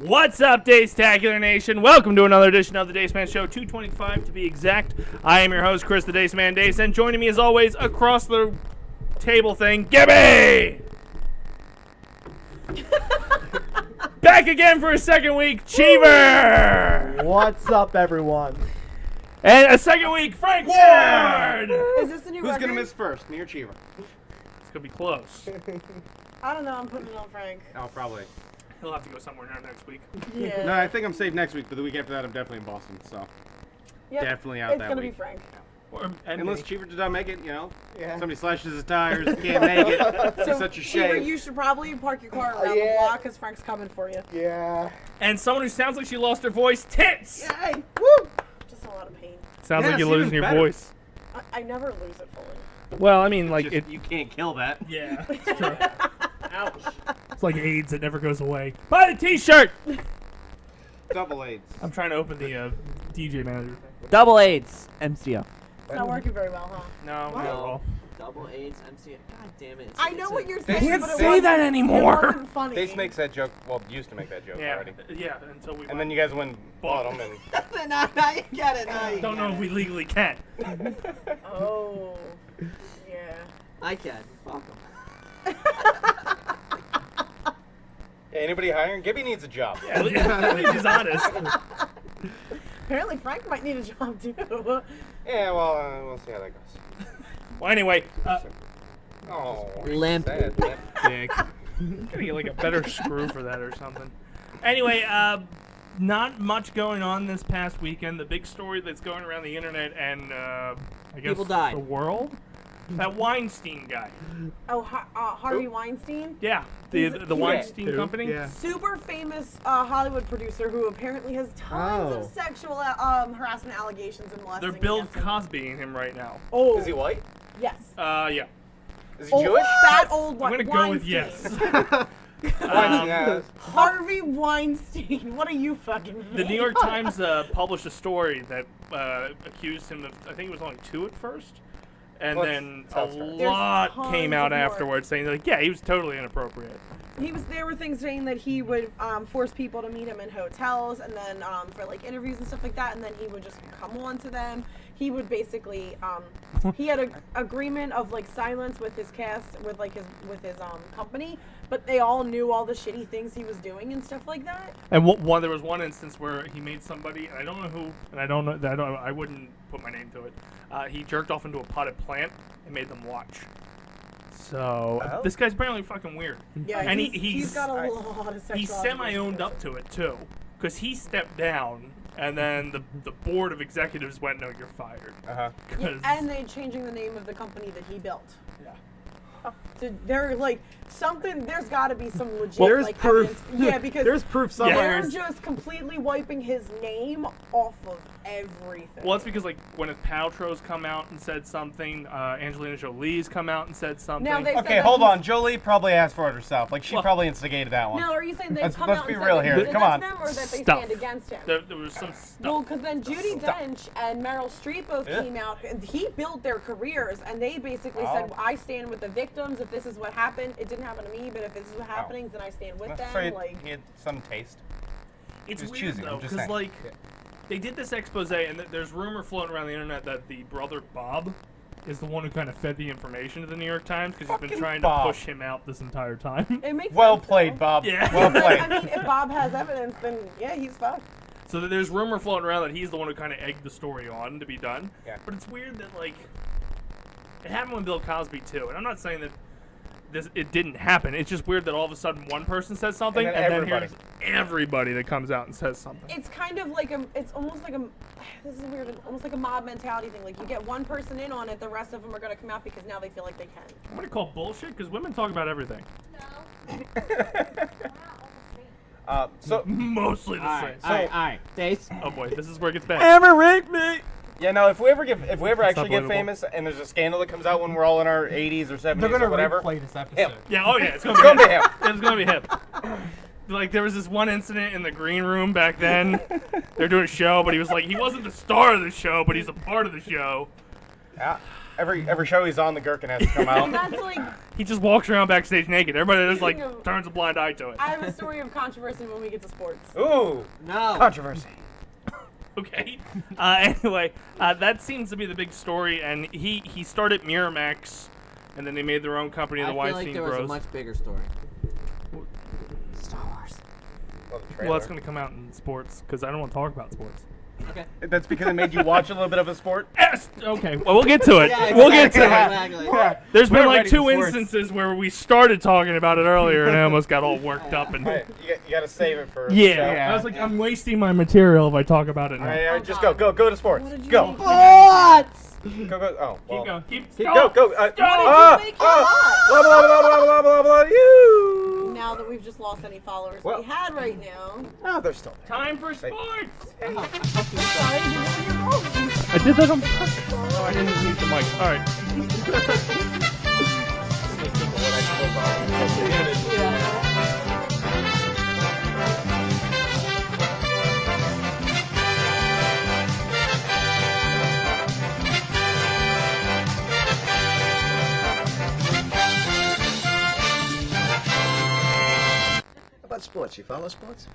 What's up, Dace-tacular Nation? Welcome to another edition of the Dace Man Show, 225 to be exact. I am your host, Chris the Dace Man Dace, and joining me as always across the table thing, Gibby! Back again for a second week, Cheever! What's up, everyone? And a second week, Frank Ward! Is this the new Who's record? gonna miss first, me or Cheever? It's gonna be close. I don't know. I'm putting it on Frank. Oh, probably. He'll have to go somewhere now next week. Yeah. No, I think I'm safe next week, but the week after that, I'm definitely in Boston. So Yep. definitely out It's that gonna week. be Frank. And Unless me. Cheever did not make it, you know. Yeah. Somebody slashes his tires, can't make it. It's such a Cheever, shame. you should probably park your car around the Yeah. block because Frank's coming for you. Yeah. And someone who sounds like she lost her voice, Tits! Yay! Woo! Just a lot of pain. Sounds Yeah, like you're it's losing even your better. voice. I never lose it fully. Well, I mean, like, Just, you can't kill that. Yeah, it's true. Ouch. It's like AIDS, it never goes away. Buy the t-shirt! Double AIDS. I'm trying to open the DJ manager thing. Double AIDS, MCO. It's not working very well, huh? No, not at all. Double AIDS, MCO. God damn it. I know what you're They saying, can't but it say wasn't, that anymore. It wasn't funny. Dace makes that joke, well, used to make that joke Yeah, already. yeah, until we And then you guys went bottom and now you get it. Now you don't know get if we legally can. it. Oh. Yeah. I can. Fuck 'em. yeah, anybody hiring? Gibby needs a job. At least he's honest. Apparently Frank might need a job too. Yeah, well, we'll see how that goes. Well, anyway, Oh, Limp. sad. dick. Gotta get like a better screw for that or something. Anyway, not much going on this past weekend. The big story that's going around the internet and I guess People died. the world, that Weinstein guy. Oh, Harvey Weinstein? Yeah, the Weinstein Company. Yeah. Super famous Hollywood producer who apparently has tons of sexual harassment allegations and molesting. They're Bill against him. Cosbying him right now. Oh, Is he white? yes. Yeah. Is he Old, Jewish? fat old I'm gonna go with yes. Yeah. Harvey Weinstein. What are you fucking? The New York Times published a story that accused him of, I think it was only 2 at first, and Well, then a sounds fair. lot There's came tons out of more. afterwards saying like, yeah, he was totally inappropriate. There were things saying that he would force people to meet him in hotels, and then for like interviews and stuff like that, and then he would just come on to them. He would basically he had an agreement of like silence with his cast, with his company, but they all knew all the shitty things he was doing and stuff like that. And there was one instance where he made somebody, and I don't know who, and I wouldn't put my name to it. He jerked off into a potted plant and made them watch. So Oh. this guy's apparently fucking weird. Yeah, and he's got a lot of sexual. he semi-owned up to it too, because he stepped down, and then the board of executives went, "No, you're fired." Uh-huh. And they're changing the name of the company that he built. Yeah. So they're like something. There's got to be some legit. There's like, proof. evidence. Yeah, because There's proof somewhere. they're just completely wiping his name off of everything. Well, it's because like Gwyneth Paltrow's come out and said something. Angelina Jolie's come out and said something. Now they said Okay, that hold he's- on. Jolie probably asked for it herself. Like, she Well- probably instigated that one. Now, are you saying they've Let's- come let's out be and real said here. that they Come did on. that to them, or that they Stuff. stand against him? There was some stuff. Well, because then Judi Stop. Dench and Meryl Streep both Yeah. came out, and he built their careers, and they basically said, "I stand with the victims. If this is what happened, it didn't happen to me, but if this is what happening, then I stand with them." So Like, he had some taste. It's He was weird choosing, though, I'm just because saying. like they did this expose, and there's rumor floating around the internet that the brother Bob is the one who kind of fed the information to the New York Times because he's been Fucking trying Bob. to push him out this entire time. it makes Well sense, played, though. Bob. Yeah. Well I played. mean, if Bob has evidence, then yeah, he's fucked. So there's rumor floating around that he's the one who kind of egged the story on to be done. Yeah. But it's weird that like it happened with Bill Cosby too, and I'm not saying that it didn't happen. It's just weird that all of a sudden one person says something, And and then then everybody. here's everybody that comes out and says something. It's kind of like it's almost like this is weird, almost like a mob mentality thing. Like you get one person in on it, the rest of them are gonna come out because now they feel like they can. I'm gonna call bullshit because women talk about everything. So, Mostly the same. Alright. Dace. Oh boy, this is where it gets bad. Ever raped me? yeah, no, if we ever actually get believable. famous and there's a scandal that comes out when we're all in our 80s or 70s They're gonna or whatever, replay this episode. him. Yeah, oh yeah, it's gonna It's gonna be him. It's gonna be him. Like there was this one incident in the green room back then. They're doing a show, but he was like he wasn't the star of the show, but he's a part of the show. Yeah. Every show he's on, the gherkin has to come And out. that's like, He just walks around backstage naked. Everybody just like Speaking of- turns a blind eye to it. I have a story of controversy when we get to sports. Ooh, No. controversy. Okay. Anyway, that seems to be the big story, and he started Miramax, and then they made their own company, the I feel Weinstein like there was Bros. a much bigger story. Star Wars. Well, the Well, trailer. it's gonna come out in sports because I don't want to talk about sports. Okay. That's because it made you watch a little bit of a sport. Yes. Okay. Well, we'll get to it. Yeah, We'll get to it. exactly. There's been We're like ready 2 for sports. instances where we started talking about it earlier, and I almost got all worked up. And Hey, you got to save it for. the yeah, show. I was like, I'm wasting my material if I talk about it All now. right, all right, Oh, just God. go to sports. What did you Go. make? Sports! Go. Oh, well. Keep going. Keep Go. stop. Go. Stop. Blah, make blah, it blah, blah, blah, blah, you. Now that we've just lost any followers Well- we had right now. Oh, they're still there. Time for sports. Sorry, you ruined your role. I did that on purpose. Oh, I didn't mute the mics. All right. How about sports? You follow sports?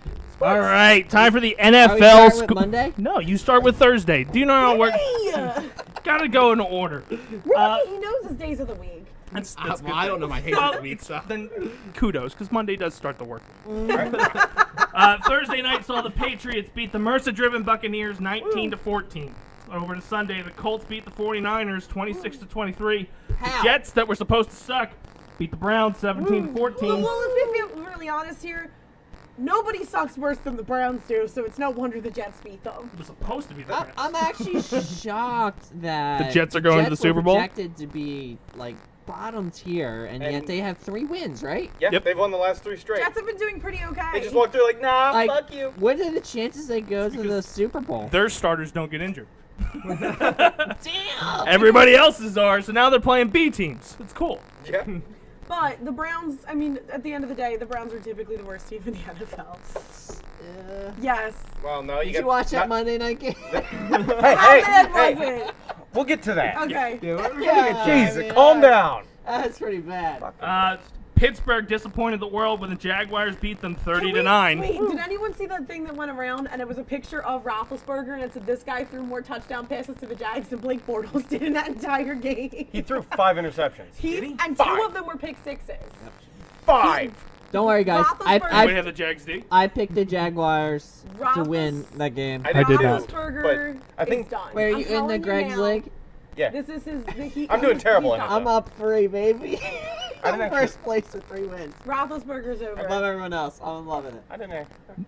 All right. Time for the Are we NFL. starting with Monday? No, you start with Thursday. Do you know how it works? Hey! Gotta go in order. Really? He knows his days of the week. That's Well, good I don't thing. know my days Well, of the week, so. Then kudos, because Monday does start the work. Thursday night saw the Patriots beat the Mercer-driven Buccaneers 19-14. Over to Sunday, the Colts beat the 49ers 26-23. The How? Jets, that were supposed to suck, beat the Browns 17-14. Well, if we're really honest here, nobody sucks worse than the Browns do, so it's no wonder the Jets beat them. It was supposed to be the I'm, Browns. I'm actually shocked that The Jets are going to the Jets were Super Bowl? projected to be like bottom tier, and yet And- they have 3 wins, right? Yeah, Yep. they've won the last 3 straight. Jets have been doing pretty okay. They just walked through like, nah, Like, fuck you. what are the chances they go to the Super Bowl? Their starters don't get injured. Damn! Everybody else's are, so now they're playing B teams. It's cool. Yeah. But the Browns, I mean, at the end of the day, the Browns are typically the worst team in the NFL. Yes. Well, no, Did you watch that Monday night game? Hey, How bad was hey. it? We'll get to that. Okay. Jesus, calm down. That's pretty bad. Pittsburgh disappointed the world when the Jaguars beat them 30-9. Wait, did anyone see that thing that went around and it was a picture of Roethlisberger and it said this guy threw more touchdown passes to the Jags than Blake Bortles did in that entire game? He threw 5 interceptions. And 2 5. of them were pick sixes. 5. Don't worry, guys. Roethlisberger- Anybody I have the Jags D? I picked the Jaguars to win that game. I did not. Roethlisberger But I think- is done. Wait, are I'm you in telling the you Greg's now, league? Yeah. This is his. I'm doing terrible he's in it, done. I'm up 3, baby. I I'm didn't first place with 3 wins. Roethlisberger's over. Above everyone else. I'm loving it. I didn't know.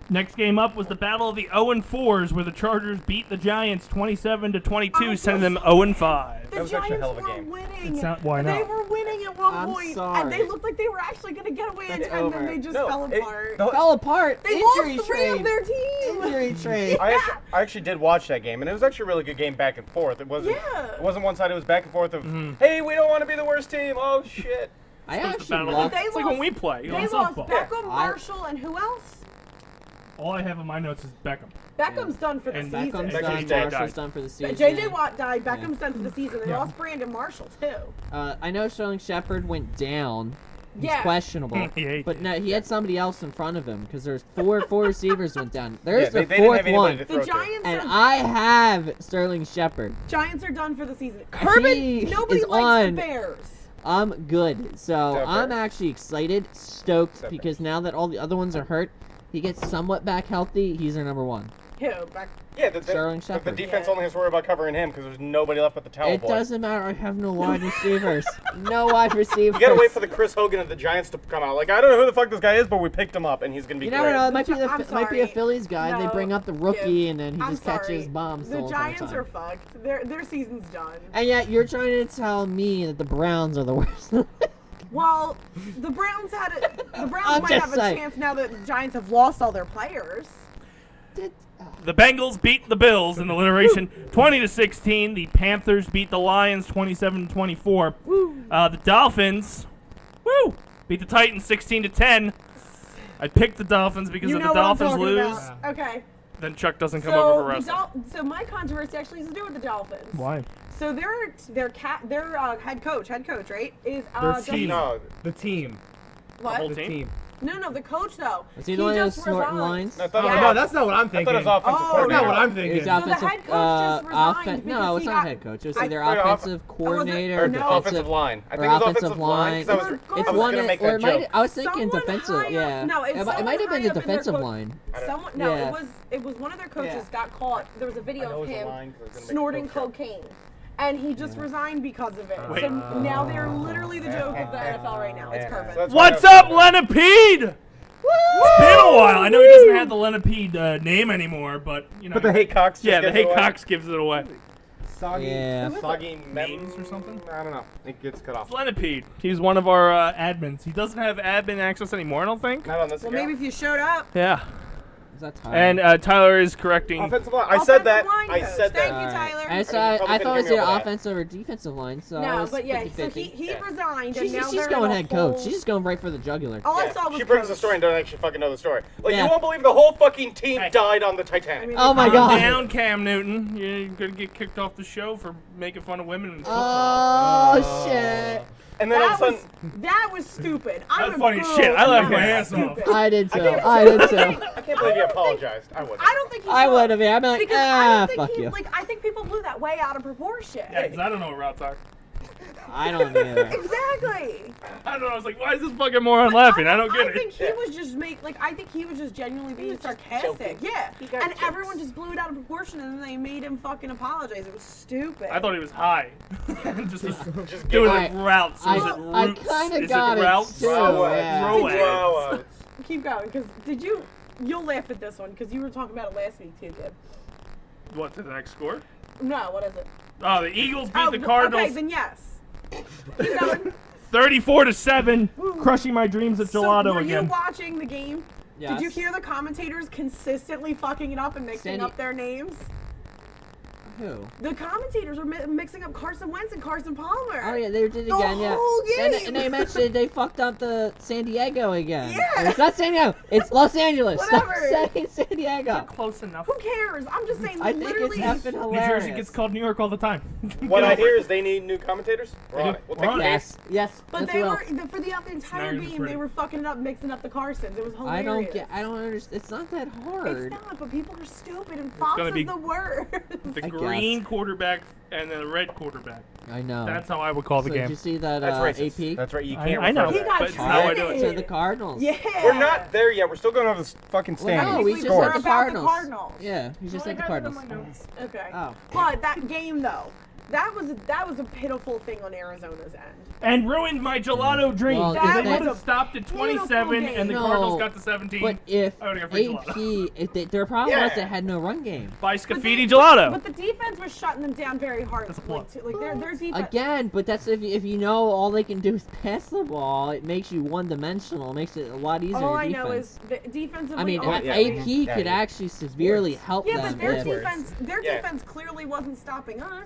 Next game up was the battle of the 0-4s, where the Chargers beat the Giants 27-22, Oh, sending them yes. 0-5. The That was actually a Giants hell of a were game. winning. It's not- why They not? were winning at one I'm point, sorry. and they looked like they were actually going to get a win, That's and over. then they just No, fell it- apart. the- Fell apart. They Injury lost 3 train. of their team. Injury train. I actually did watch that game, and it was actually a really good game back and forth. It wasn't. Yeah. It wasn't one side. It was back and forth of, hey, we don't want to be the worst team. Oh shit. I It's the actually battle. love. They It's like lost- when we play They on lost softball. Beckham, I- Marshall, and who else? All I have on my notes is Beckham. Beckham's done for the And season. Beckham's Beckham's done. dead. Marshall's done for the season. JJ Watt died. Beckham's done for the season. They lost Brandon Marshall too. I know Sterling Shepard went down. He's Yeah. questionable. Yeah, But no, he had somebody else in front of him because there's four receivers went down. There's Yeah, the they didn't fourth have anybody one. to The throw to. Giants And are I have Sterling Shepard. Giants are done for the season. Herbert, He nobody is likes on- the Bears. I'm good. So Is that I'm fair? actually excited, stoked, that because now that all the other ones are hurt, he gets somewhat back healthy. He's our number 1. Who? Beck- Yeah, Sterling the Shepard. defense Yeah. only has to worry about covering him because there's nobody left but the towel It boy. doesn't matter. I have no wide receivers. No wide receivers. You gotta wait for the Chris Hogan of the Giants to come out. Like, I don't know who the fuck this guy is, but we picked him up, and he's gonna be You great. never know. It might be I'm might be a sorry. Phillies guy. and They No, bring up the rookie, yeah. and then he I'm just sorry. catches bombs the The whole Giants time. are fucked. Their season's done. And yet you're trying to tell me that the Browns are the worst. Well, the Browns I'm might just have a saying. chance now that the Giants have lost all their players. The Bengals beat the Bills in alliteration 20-16. The Panthers beat the Lions 27-24. The Dolphins, beat the Titans 16-10. I picked the Dolphins because You if know the what I'm Dolphins talking lose, about. Okay. then Chuck doesn't come over for wrestling. So my controversy actually has to do with the Dolphins. Why? So their head coach, right, is Their just- team. No, The team. What? whole The team? team. No, the coach though. Is he the one just who's snorting resigned. lines? no, I thought Oh, it was no, off- that's not what I'm I thinking. thought it was offensive Oh, That's coordinator. not what I'm It thinking. was So the offensive, head coach just resigned because no, it's he not got- head coach. It was I- either Or offensive coordinator Or No. offensive line. I or think it was offensive line. 'cause I was It's It's was one, gonna make or that it might, joke. I was thinking Someone defensive. high up- Yeah, no, it's it might have someone been high the up in their defensive coach- line. Someone, no, Yeah. it was one of their coaches Yeah. got caught. There was a I video know of it was a him line 'cause I was gonna make a snorting joke. cocaine, and he just resigned because of it. Wait. So now they're literally the joke of the NFL right now. It's So perfect. that's why What's I was up, Lenapede? It's been a while. I know he doesn't have the Lenapede name anymore, but you know. But the Hey Cox. yeah, the just Hey gives it away. Cox gives it away. Soggy. Yeah. Soggy Memes or something? I don't know. It gets cut off. It's Lenapede. He's one of our admins. He doesn't have admin access anymore, I don't think. Not on this Well, account. maybe if you showed up. Yeah. Is that Tyler? And Tyler is correcting. Offensive line. I said that. Offensive line I coach. said Thank that. you, Alright. Tyler. I, You saw, probably I couldn't thought it was hear me either over that. offensive or defensive line, so I No, was but yeah, 50-50. so he Yeah. resigned, She's, and now she's they're going in a head whole- coach. She's just going right for the jugular. All I saw was She brings the coach. story and doesn't actually fucking know the story. Like, Yeah. you won't believe the whole fucking team Hey. died on the Titanic. I mean, Oh my Calm God. down, Cam Newton. You're gonna get kicked off the show for making fun of women in football. Oh, shit. And then all of a sudden, That was stupid. I'm That's a funny girl. shit. I laughed my That's ass off. stupid. I did too. can't- I did too. I can't believe you apologized. I wouldn't. I don't think he I should. would have. I'd be like, Because I don't think fuck he, you. like, I think people blew that way out of proportion. Yeah, because I don't know what routes are. I don't either. Exactly. I don't know. I was like, why is this fucking moron laughing? I don't get I think it. he was just I think he was just genuinely being sarcastic. joking. Yeah. He got And jokes. everyone just blew it out of proportion and then they made him fucking apologize. It was stupid. I thought he was high. just was Just doing I- it routes. Or is it I roots? kinda Is got it it routes? too. Row yeah. Row Did you- Row Keep going, because you'll laugh at this one, because you were talking about it last week too, Dib. What, the next score? No, what is it? Oh, the Eagles beat Oh, the Cardinals Okay, then yes. Keep going. 34-7, crushing my dreams at So gelato were again. you watching the game? Yes. Did you hear the commentators consistently fucking it up and mixing Sandy- up their names? Who? The commentators were mixing up Carson Wentz and Carson Palmer. Oh yeah, they did it The again. Yeah. whole And, game. and they mentioned they fucked up the San Diego again. Yeah. It's not San Diego. It's Los Angeles. Whatever. Stop saying San Diego. Close enough. Who cares? I'm just saying, I think literally. it's effing New hilarious. Jersey gets called New York all the time. What Get I over hear it. is they need new commentators. We're on it. We'll We're take on it. it. Yes. But Yes. they well. were for the entire even game. pretty. They were fucking it up, mixing up the Carsons. It was I hilarious. don't understand. It's not that hard. It's not, but people are stupid, and Fox gonna is be- the worst. The I green guess. quarterback and the red quarterback. I know. That's how I would call the so Did game. you see that That's racist. AP? That's right. You I- can't. I know. refer He that. got But it's how I do it. traded. To the Cardinals. Yeah. We're not there yet. We're still going over this fucking Well, standings. no, we We just were said the about the Cardinals. Cardinals. Yeah, he just said the Cardinals. Okay. Oh. But that game though, that was a pitiful thing on Arizona's end. And ruined my gelato dream. Well, Because That they was would a have stopped at beautiful 27 game. and the No, Cardinals got to 17. But if I would've got free gelato. their problem was Yeah. they had no run game. By But Scafidi gelato. But the defense was shutting them down very hard. That's a Like, plus. like their defense. Again, but that's if you know all they can do is pass the ball, it makes you one-dimensional. It makes it a lot easier. All to I defense. know is the defensively. I mean, all- yeah, AP yeah, could yeah. actually severely help Yeah, them. but their if- defense, Yeah. defense clearly wasn't stopping us.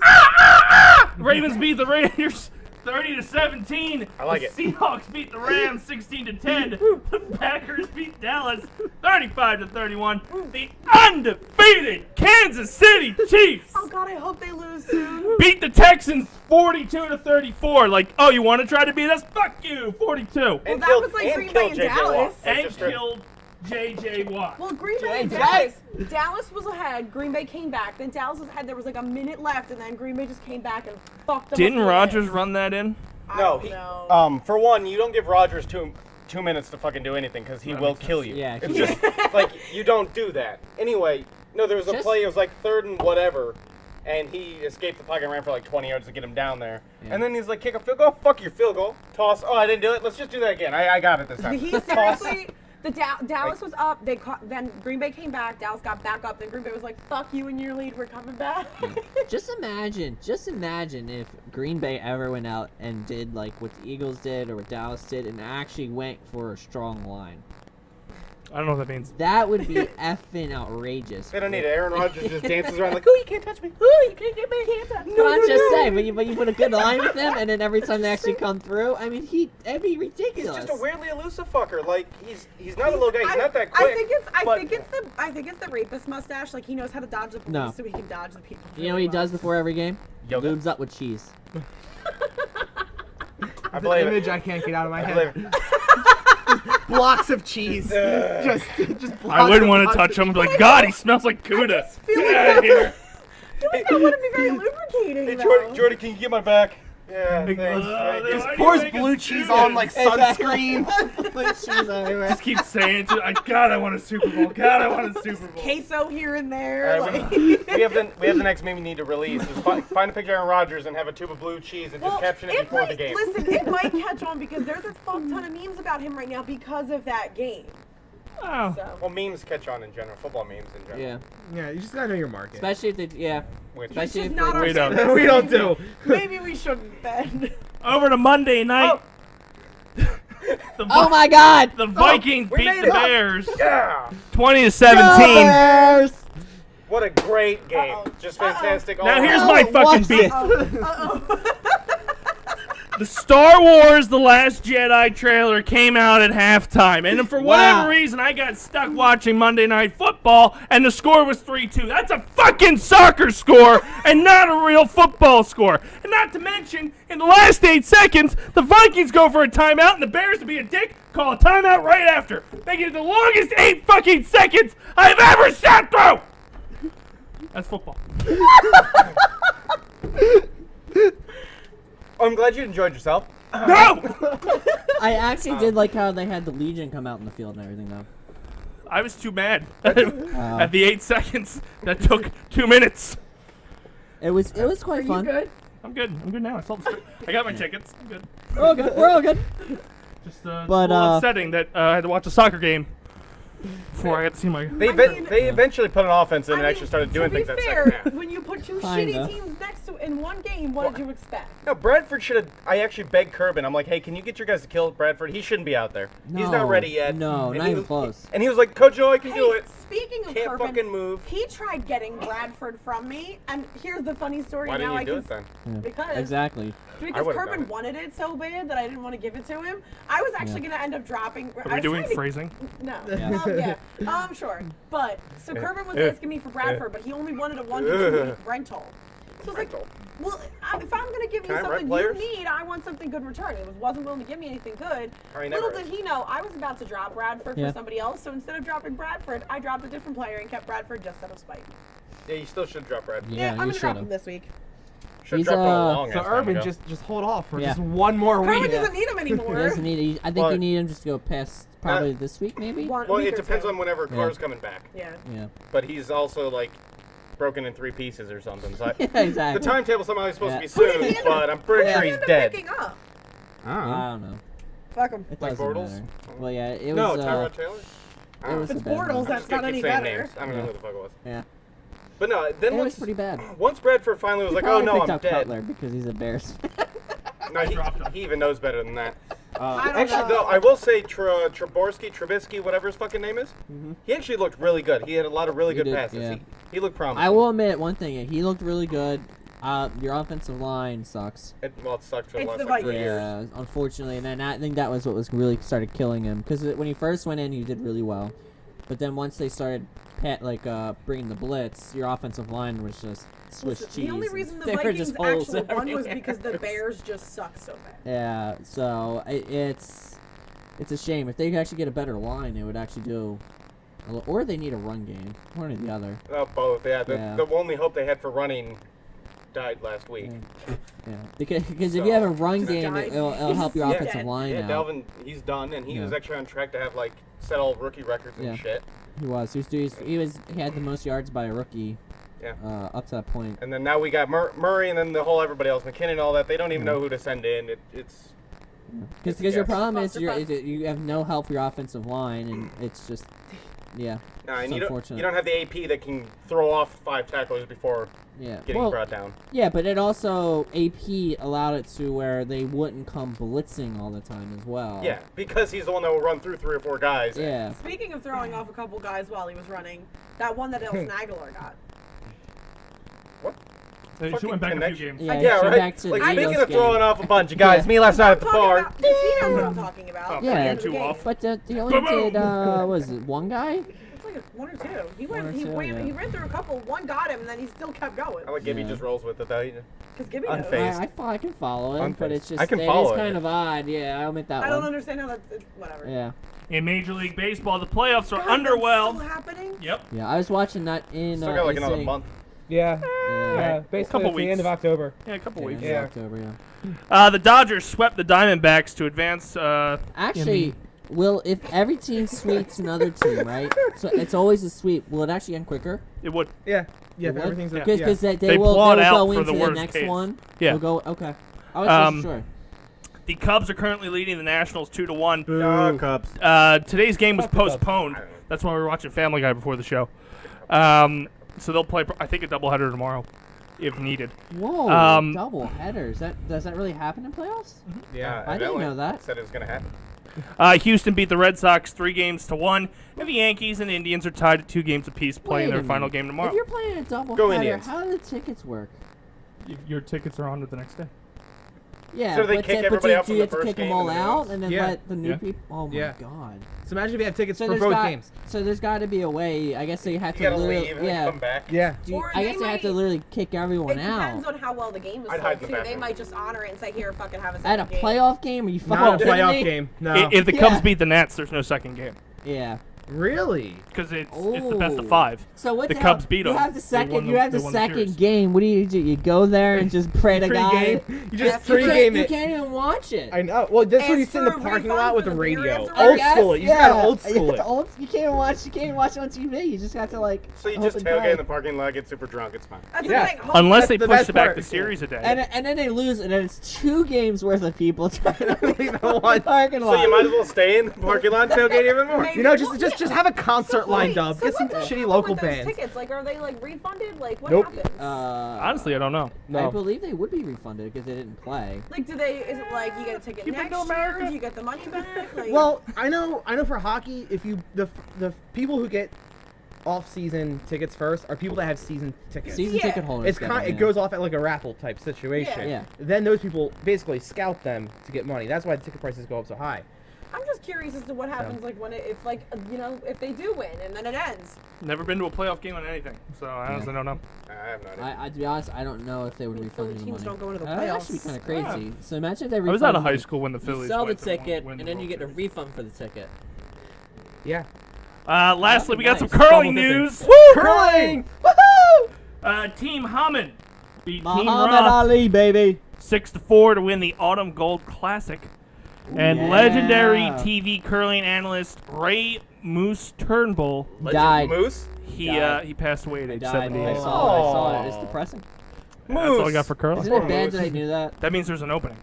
Ravens beat the Raiders 30-17. I like The Seahawks beat the Rams 16-10. The Packers beat Dallas 35-31. The undefeated Kansas City Chiefs Oh God, I hope they lose soon. beat the Texans 42-34. Like, oh, you want to try to beat us? Fuck you, 42. Well, And that killed- was like and Green Bay killed and J.J. Dallas. Watt. And Just killed J.J. Watt. Well, Green Bay and JJ. Dallas. Dallas was ahead. Green Bay came back. Then Dallas was ahead. There was like a minute left, and then Green Bay just came back and fucked them. Didn't up for Rodgers this. run that in? I No, don't he, know. for one, you don't give Rodgers two minutes to fucking do anything because he That will makes kill sense. you. Yeah, It's he- just like you don't do that. Anyway, no, there was a Just- play. It was like 3rd and whatever, and he escaped the pocket and ran for like 20 yards to get him down there. Yeah. And then he's like, kick a field goal. Fuck your field goal. Toss. Oh, I didn't do it. Let's just do that again. I got it this time. He Toss. seriously. Dallas was up. Then Green Bay came back. Dallas got back up. Then Green Bay was like, "Fuck you and your lead. We're coming back." Just imagine if Green Bay ever went out and did like what the Eagles did or what Dallas did and actually went for a strong line. I don't know what that means. That would be effing outrageous. They don't need it. Aaron Rodgers just dances around like, "Ooh, you can't touch me. Ooh, you can't get me. Can't touch me." But I'm just saying, but you put a good line with him, and then every time they actually come through, I mean, that'd be He's ridiculous. just a weirdly elusive fucker. Like he's not a little guy. He's not that quick. I think it's the rapist mustache. Like he knows how to dodge the police, No. so he can dodge the people. You know what he does before every game? Yoga. Lubes up with cheese. I It's believe an image it. I can't get out of my I head. believe it. Blocks of cheese. just blocks I wouldn't of want to blocks touch of him. cheese. Like, God, he smells like Cuda. feel Get like out of here. I feel like that wouldn't be very lubricating. Hey, though. Jordy, can you get my back? Yeah, thanks. Why Thank do you. you Pours make us blue do cheese this? on like sunscreen. With cheese everywhere. Just keep saying to God, I want a Super Bowl. God, I want a Super Bowl. Queso here and there. All right, like. we have the next meme we need to release. Is find a picture of Aaron Rodgers and have a tube of blue cheese and just caption it before the game. Listen, it might catch on because there's a fuck ton of memes about him right now because of that game. Oh. So. Well, memes catch on in general. Football memes in general. Yeah. Yeah, you just gotta know your market. Especially if they, yeah. Which Especially It's if not our We don't. favorite We don't thing. do. Maybe we shouldn't then. Over to Monday night. Oh my God! The Vikings we beat made the it. Bears Yeah. 20-17. Bears! What a great game. Uh-oh. Just fantastic. all Now here's around. my fucking watch beat. Uh-oh. The Star Wars The Last Jedi trailer came out at halftime, and for whatever Wow. reason, I got stuck watching Monday Night Football, and the score was 3-2. That's a fucking soccer score, and not a real football score. And not to mention, in the last 8 seconds, the Vikings go for a timeout, and the Bears, to be a dick, call a timeout right after, making it the longest 8 fucking seconds I've ever sat through. That's football. I'm glad you enjoyed yourself. No! I actually did like how they had the Legion come out in the field and everything, though. I was too mad at the 8 seconds that took 2 minutes. It was quite Are you fun. good? I'm good. I'm good now. I got my tickets. I'm good. We're all good. We're all good. Just But, a little upsetting that I had to watch a soccer game before I got to see my. They I mean- they eventually put an offense in and I mean, actually started doing to be things that fair, second half. when you put two Kinda. shitty teams next to in one game, what did you expect? No, Bradford should have. I actually begged Kerbin. I'm like, hey, can you get your guys to kill Bradford? He shouldn't be out there. He's not No, ready yet. no, And not he even was- close. And he was like, Coach O, I can do it. Speaking of Can't Kerbin, fucking move. he tried getting Bradford from me, and here's the funny story. Why now didn't you I do can it then? because Exactly. because would've done Kerbin it. wanted it so bad that I didn't want to give it to him. I was actually gonna end up dropping. Are we doing phrasing? No. Yeah. Well, yeah. Sure. But so Kerbin was asking me for Bradford, but he only wanted a 1 to 2 week rental. So I was like, Rental. well, if I'm gonna give you Can I rent something you players? need, I want something good return. He wasn't willing to give me anything good. Or he Little never did he know, I was about to drop Bradford Yeah. for somebody else. So instead of dropping Bradford, I dropped a different player and kept Bradford just out of spite. Yeah, you still should drop Bradford. Yeah, I'm you gonna drop him should've. this week. Should He's, drop him a uh, long So ass time Urban, ago. just hold off for Yeah. just one more Kerbin week. doesn't need him He anymore. doesn't need. I think Well- you need him just to go past probably this week, maybe. One Well, week it or depends two. on whenever Carr's coming back. Yeah. Yeah. But he's also like broken in 3 pieces or something. So Yeah, the exactly. timetable somehow is supposed Yeah. to be Who did soon, he end but I'm pretty Yeah. sure Who he's ended up dead. picking up? I don't know. Fuck him. It Like doesn't Bortles? matter. Well, yeah, it No, was. Tyrod Taylor? It was If a it's bad Bortles, one. that's I'm just gonna not any keep saying better. names. I don't know Yeah. who the fuck it was. Yeah. But no, then It once was pretty bad. once Bradford finally was like, oh Probably no, picked I'm up dead. Cutler because he's a Bears. No, he even knows better than that. I don't Actually, know. though, I will say Trubisky, whatever his fucking name is, he actually looked really good. He had a lot of really He good did, passes. yeah. He looked promising. I will admit one thing. He looked really good. Your offensive line sucks. It sucked for the It's last the like 3 Vikings. years. Yeah, unfortunately, and then I think that was what was really started killing him. Because when he first went in, he did really well, but then once they started bringing the blitz, your offensive line was just Swiss Listen, cheese. the only and reason the there were Vikings just holes actually won was everywhere. because the Bears just suck so bad. Yeah, so it's a shame. If they could actually get a better line, it would actually do. Or they need a run game, one or the other. Both, yeah. Yeah. The only hope they had for running died last week. Yeah, because if you have a run game, died. it'll help your He's offensive dead. line Yeah, out. Delvin, he's done, and he Yeah. was actually on track to have like set all rookie records and Yeah. shit. He was. He had the most yards by a rookie. Yeah. Up to that point. And then now we got Murray, and then the whole everybody else, McKinnon, all that. They don't even know who to send in. It's Because your Yeah. problem is Clusterfuck. you have no help for your offensive line, and it's just Yeah. And it's you unfortunate. don't have the AP that can throw off 5 tacklers before Yeah. getting Well, brought down. yeah, but it also AP allowed it to where they wouldn't come blitzing all the time as well. Yeah, because he's the one that will run through 3 or 4 guys. Yeah. Speaking of throwing off a couple guys while he was running, that one that Elson Aguilar got. She Fucking went back a few connection. games. Yeah, Yeah, she right? back to Like, the speaking Eagles of game. throwing off a bunch of guys, Yeah. me last night at the Talking bar. about, he knows what I'm talking about. Oh, At the Yeah. end of the Two game. off. But he only did, was it one guy? It's like 1 or 2. He One or went. He two, ran. yeah. He ran through a couple. One got him, and then he still kept going. I like Gibby Yeah. just rolls with it though. Because Gibby knows. Unfazed. I can follow it, but Unfazed. it's just I can it follow is it. kind of odd. Yeah, I'll admit that I one. don't understand how that's whatever. Yeah. In Major League Baseball, the playoffs are God, that's underwhelmed. still happening? Yep. Yeah, I was watching that in Still got like in another City. month. Yeah. Yeah. Basically, Couple it's the weeks. end of October. Yeah, a couple Yeah, weeks. Yeah. October, yeah. The Dodgers swept the Diamondbacks to advance. Actually, if every team sweeps another team, right? So it's always a sweep. Will it actually end quicker? It would. Yeah. Yeah. It If would? everything's Yeah. Because yeah. they They will plot out go for into the the worst next case. one. Yeah. They'll go, okay. I was sure. The Cubs are currently leading the Nationals 2-1. Cubs. Today's game was Fuck the Cubs. postponed. That's why we were watching Family Guy before the show. So they'll play, I think, a doubleheader tomorrow, if needed. Whoa, double headers. Does that really happen in playoffs? Yeah. I didn't know that. Said it was gonna happen. Houston beat the Red Sox 3-1, and the Yankees and Indians are tied at 2 games apiece, playing Wait their a final minute. game tomorrow. If you're playing a double Go header, Indians. how do the tickets work? Your tickets are on to the next day. Yeah, So they but, kick but everybody out do from you the have to first kick them game all and then out the and then Yeah. let the new Yeah. people? Oh my Yeah. god. So imagine if you have tickets So for there's both got, games. So there's got to be a way. I guess they have You to gotta literally, leave and yeah. then come back. Yeah. Or I they guess they have to might- literally kick everyone It out. depends on how well the game is I'd sold hide in the too. They bathroom. might just honor it and say, "Here, fucking have a At second a game." playoff game? Are you fucking Not a kidding playoff me? game. No. If the Yeah. Cubs beat the Nats, there's no second game Really? because it's the best of Ooh. 5. So what The the Cubs hell? beat You 'em. have the They second. won You the- have the they won the series. second game. What do you do? You go there and just pray to God. Pre-game. You just Yes, you pre-game You it. can't even watch it. I know. Well, that's when you Ask sit in the for a parking refund lot with for the the beer radio. afterwards? Old Yes, school it. You yeah. just gotta old school it. You can't watch it on TV. You just got to like. So you hope just and tailgate pray. in the parking lot, get super drunk. It's fine. That's Yeah. the thing. Unless That's they the push best it back part. the series a day. And then they lose, and then it's 2 games worth of people trying to leave the One. parking lot. So you might as well stay in the parking lot and tailgate even more. Maybe- You know, well, just yeah. have a concert So lined wait, up. so Get some what the shitty hell local with those bands. Tickets, like, are they like refunded? Like, what Nope. happens? Honestly, I don't know. I No. believe they would be refunded because they didn't play. Like, do they? Is it like you get a ticket Keep it next to year? America. Do you get the money back? Like, Well, I know for hockey, if you the people who get off-season tickets first are people that have season tickets. Season Yeah. ticket holders. It's get kind. them, It goes off at like a raffle type situation. Yeah. Yeah. Then those people basically scout them to get money. That's why the ticket prices go up so high. I'm just curious as to what happens, like when if like if they do win and then it ends. Never been to a playoff game on anything, so I honestly don't know. I have no idea. I to be honest, I don't know if they would I mean, refund Philly the teams money. don't go into the That actually be playoffs. kind of crazy. So imagine if they I refund was out of the- high school when the You Phillies sell the went to ticket, win and the then you World get a Series. refund for the ticket. Yeah. Lastly, we got some Nice. curling Double dipping. news. Curling! Team Hammond beat Team Muhammad Roth Ali, baby. 6-4 to win the Autumn Gold Classic. And Yeah. legendary TV curling analyst Ray Moose Turnbull, Legend Died. Moose. he Died. passed away at age Died. 78. I saw it. It's depressing. That's all I got for curling. Isn't it bad that I knew that? That means there's an opening.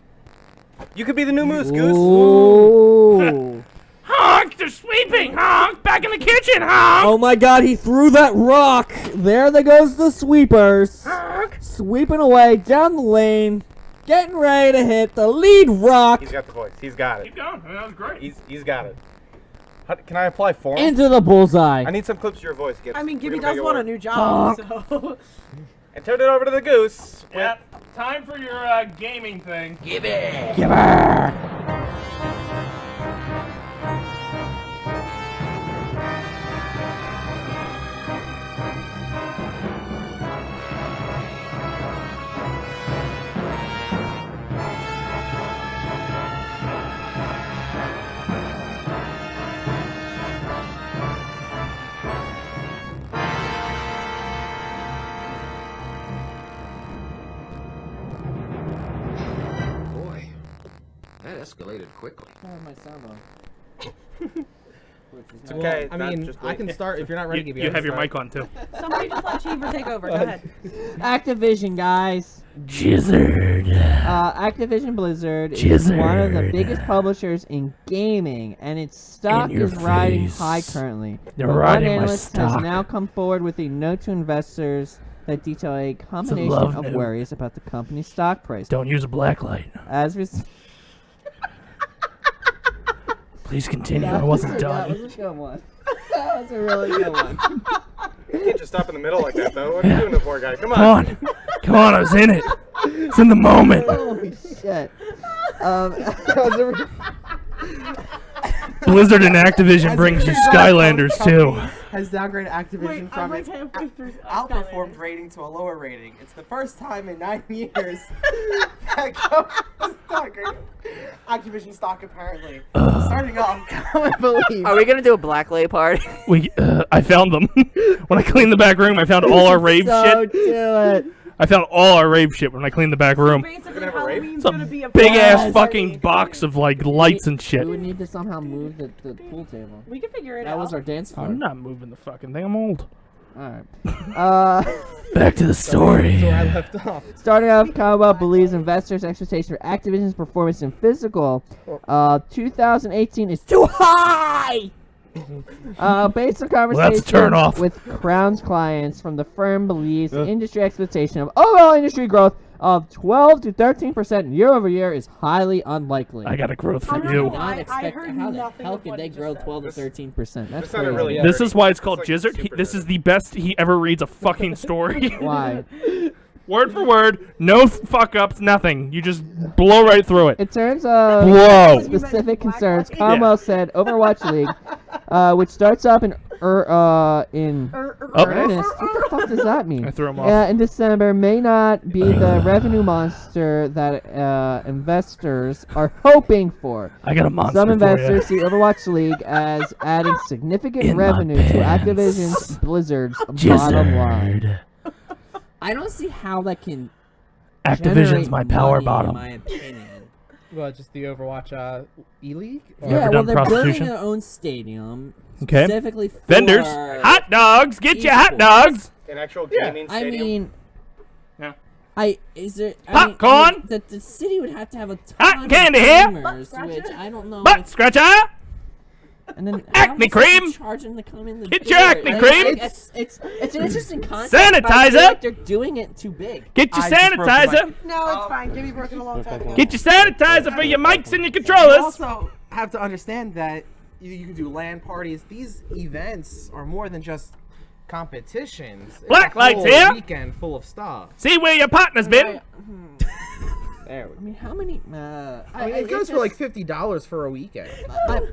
You could be the new Moose, Goose. Ooh. Honk! They're sweeping! Honk! Back in the kitchen! Honk! Oh my god, he threw that rock! There goes the sweepers. Sweeping away down the lane. Getting ready to hit the lead rock He's got the voice. He's got it. Keep going. That was great. He's got it. Can I apply form? into the bullseye. I need some clips of your voice, Gibbs. I mean, We're Gibby gonna make does it want a work. new job, so. And turn it over to the Goose. Yep. Time for your gaming thing. Boy, that escalated quickly. It's okay. I not mean, just I can wait. start if you're not ready. You Gibby, I can have your start. mic on too. Somebody just let Cheever take over. Go ahead. Activision, guys. Jizzard. Activision Blizzard is one of the biggest publishers in gaming, and its stock In your is riding face. high currently. They're But riding one my analyst has stock. now come forward with a note to investors that detail a combination love of note. worries about the company's stock price. Don't use a black light. As Please continue. I wasn't That done. was a good one. That was a really good one. You can't just stop in the middle like that, though. What are you doing, the poor guy? Come on. Come on. Come on, I was in it. It's in the moment. Holy shit. Blizzard and Activision brings you Skylanders too. Has downgraded Activision Wait, from I'm its like halfway through outperformed Skylanders. rating to a lower rating. It's the first time in 9 years that Activision stock apparently starting off. I believe. Are we gonna do a black lay party? I found them. When I cleaned the back room, I found all our rave shit. Do it. I found all our rave shit when I cleaned the back room. Basically, have a rave? Halloween's It's a gonna be a big ass party. fucking box of like lights and shit. We would need to somehow move the pool table. We can figure it That out. was our dance floor. I'm not moving the fucking thing. I'm old. Alright. Back to the story. Where I left off. Starting off, Commonwealth believes investors' expectation for Activision's performance in fiscal 2018 is too high! Based on conversations turn off. with Crown's clients from the firm believes the industry expectation of overall industry growth of 12 to 13% year over year is highly unlikely. I got a growth I'm for not you. gonna lie. Not expect heard how the nothing hell of could what they he just grow said. 12 to 13%? That's This sounded crazy. really This dirty. is why it's called like Jizzard. super This dirty. is the best he ever reads a fucking story. Why? Word for word, no fuck ups, nothing. You just blow right through it. In terms of Blow. specific Black concerns, Light? Commonwealth said Overwatch League, which starts up in earnest. What the fuck does that mean? I threw him off. In December, may not be the revenue monster that investors are hoping for. I got a monster Some for investors you. see Overwatch League as adding significant In my revenue to pants. Activision's Blizzard's bottom line. Jizzard. I don't see how that can. Activision's generate my power money, bottom. In my opinion. What, just the Overwatch E-League? You Yeah, ever well, done they're building prostitution? their own stadium. Okay. Specifically for Vendors, hot dogs, get your hot esports. dogs. An actual gaming I stadium. mean, Yeah. is there Popcorn? The city would have to have a ton Hot of candy here? gamers, which I don't know. Butt scratcher. And then Acne how much are they cream? charging to come in the Get door? your acne Like, cream? It's an interesting concept. but I feel Sanitizer? like they're doing it too big. Get your I just broke the sanitizer. No, it's fine. Give me broken a long time ago. Get your sanitizer for your mics and your You controllers. also have to understand that you can do LAN parties. These events are more than just competitions. It's Black a lights whole here. weekend full of stuff. See where your partner's been. I mean, how many? It goes for like $50 for a weekend.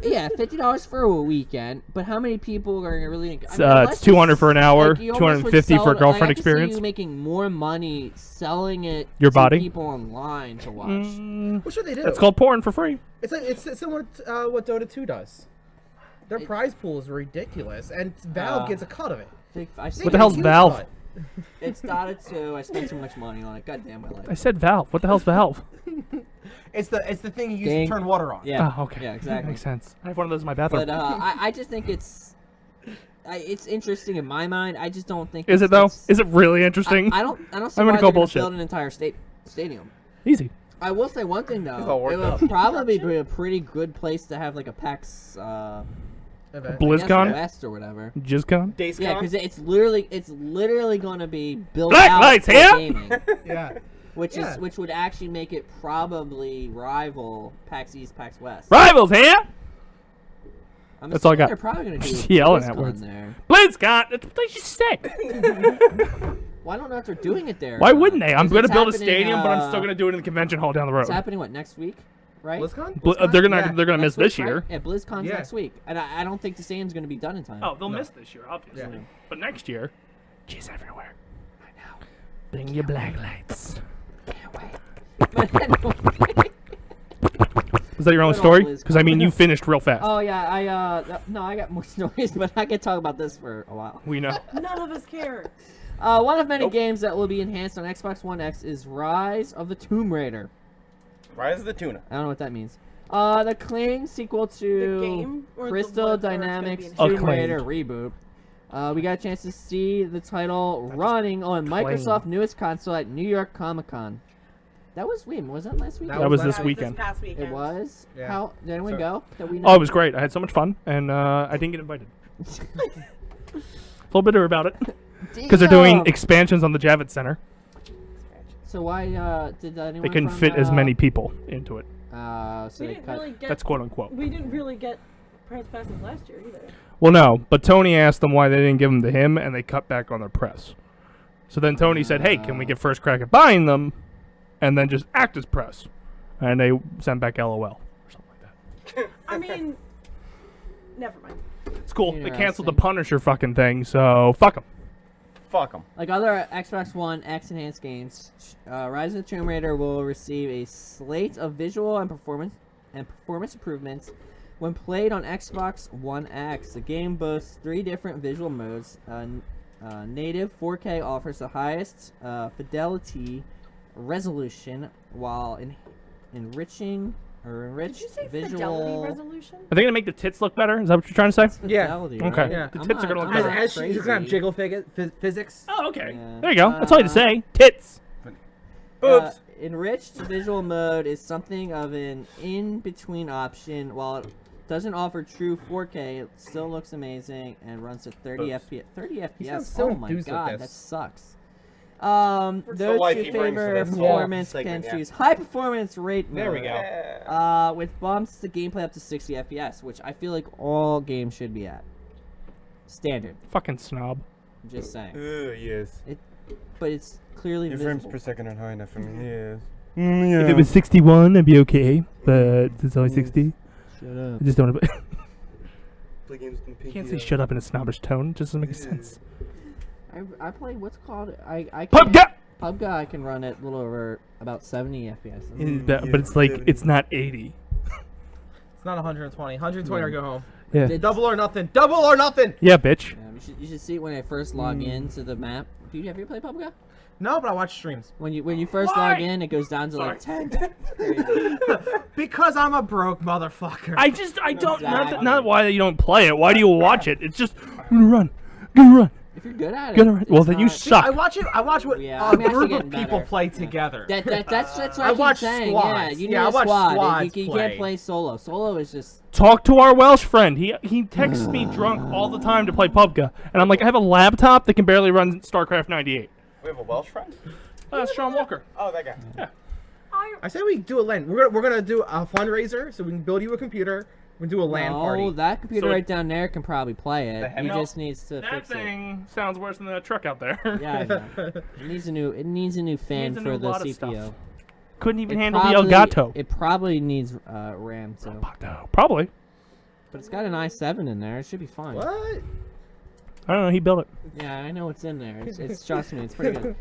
Yeah, $50 for a weekend. But how many people are really? It's 200 for an hour, 250 for a girlfriend I experience. See you making more money selling it Your to body? people online to watch. What should they do? It's called porn for free. It's similar to what Dota 2 does. Their prize pool is ridiculous, and Valve gets a cut of it. What the hell's Valve? It's Dota 2. I spent too much money on it. God damn my life. I said Valve. What the hell's Valve? It's the thing you use Dang. to turn water on. Yeah. Oh, okay. Yeah, exactly. Makes sense. I have one of those in my bathroom. But I just think it's interesting in my mind. I just don't think. Is it though? Is it really interesting? I don't see I'm why gonna they're call gonna bullshit. build an entire stadium. Easy. I will say one thing all though. It worked would probably be a pretty good place to have like a PAX. Event. BlizzCon? West or whatever. JizzCon? Dace Yeah, Con? because it's literally going to be built Black out lights for here? gaming, Yeah. which Yeah. would actually make it probably rival PAX East, PAX West. Rivals here? I'm That's all I assuming got. They're probably going to do Just yelling at BlizzCon words. there. BlizzCon? That's what you say. Well, I don't know if they're doing it there. or Why not, wouldn't they? I'm 'cause going to it's build a happening, stadium, but I'm still going to do it in the convention hall down the road. It's happening what next week, right? BlizzCon? They're gonna Yeah. they're gonna miss Next this week, year. right? Yeah, BlizzCon's Yeah. next week, and I don't think the stadium's going to be done in time. Oh, they'll miss this year, obviously. Yeah. But next year, cheese everywhere. I know. Bring your black lights. But anyway. Was that your own Good old story? BlizzCon. Because I mean, you finished real fast. Oh yeah, no, I got more stories, but I could talk about this for a while. We know. None of us care. One of many games that will be enhanced on Xbox One X is Rise of the Tomb Raider. Rise of the Tuna. I don't know what that means. The acclaimed sequel to The game or the Crystal what, or it's gonna be Dynamics enhanced? Tomb Acclaimed. Raider reboot We got a chance to see the title running on Microsoft's newest console at New York Comic Con. That was was that last week? That was this This weekend. past weekend. It was. Yeah. How did anyone So- go? That we know? Oh, it was great. I had so much fun, and I didn't get invited. A little bitter about it because they're doing Damn. expansions on the Javits Center. So why did anyone? They couldn't from, fit as many people into it. So We they didn't cut. really get. That's quote unquote. We didn't really get press passes last year either. Well, no, but Tony asked them why they didn't give them to him, and they cut back on their press. So then Tony said, "Hey, can we get first crack at buying them, and then just act as press?" And they sent back LOL or something like that. I mean, never mind. It's cool. They canceled the Interesting. Punisher fucking thing, so fuck them. Fuck them. Like other Xbox One X enhanced games, Rise of the Tomb Raider will receive a slate of visual and performance improvements when played on Xbox One X. The game boasts 3 different visual modes. Native 4K offers the highest fidelity resolution, while enriched Did you say visual fidelity resolution? Are they gonna make the tits look better? Is that what you're trying to say? Yeah. fidelity, Okay. right? Yeah. The I'm tits are not- gonna look I'm better. not As she's gonna have crazy. jiggle physics. Oh, okay. Yeah. There you go. That's all you had to say. Tits. Boobs. Enriched visual mode is something of an in-between option. While it doesn't offer true 4K, it still looks amazing and runs at 30 Boobs. FPS. 30 FPS. sounds so Oh my enthused with god, this. that sucks. the Those life who he brings to favor this performance segment, can yeah. choose high performance rate mode. There we go. Yeah. With bumps to gameplay up to 60 FPS, which I feel like all games should be at. Standard. Fucking snob. I'm just saying. Yes. But it's clearly Your frames visible. per second aren't high enough for me. Yes. If it was 61, I'd be okay. But it's only 60. Shut up. I just don't. Play games with You can't say shut up in a snobbish tone. It just doesn't make sense. I play what's called I PUBG! can PUBG I can run at a little over about 70 FPS. But it's like, it's not 80. It's not 120. 120 or go home. Yeah. Double or nothing. Double or nothing. Yeah, bitch. You should see it when I first log into the map. Have you played PUBG? No, but I watch streams. When you first Why? log in, it goes down to like 10. Crazy. Because I'm a broke motherfucker. I don't, Exactly. not why you don't play it. Why do you watch it? It's just, I'm gonna run. If you're good at it, Gonna run. Well, it's then you not- See, suck. I watch it. I watch what Yeah, a I'm actually group getting of people better. play Yeah. together. That's what I I keep watch saying. squads. Yeah, you need Yeah, I a watch squad. squads You play. can't play solo. Solo is just Talk to our Welsh friend. He texts me drunk all the time to play PUBG. And I'm like, I have a laptop that can barely run StarCraft 98. We have a Welsh friend? That's Sean Walker. Oh, that guy. Yeah. I say we do a LAN. We're gonna do a fundraiser so we can build you a computer. We can do a LAN party. Oh, that computer So right down there can probably play The it. heavy- He No, just needs to That fix thing sounds worse than that truck out there. it. Yeah, I know. It needs a new fan Needs a for new the lot of CPU. stuff. Couldn't even It handle the probably- Elgato. It probably needs RAM too, No, probably. but it's got an i7 in there. It should be fine. What? I don't know. He built it. Yeah, I know what's in there. It's trust me, it's pretty good.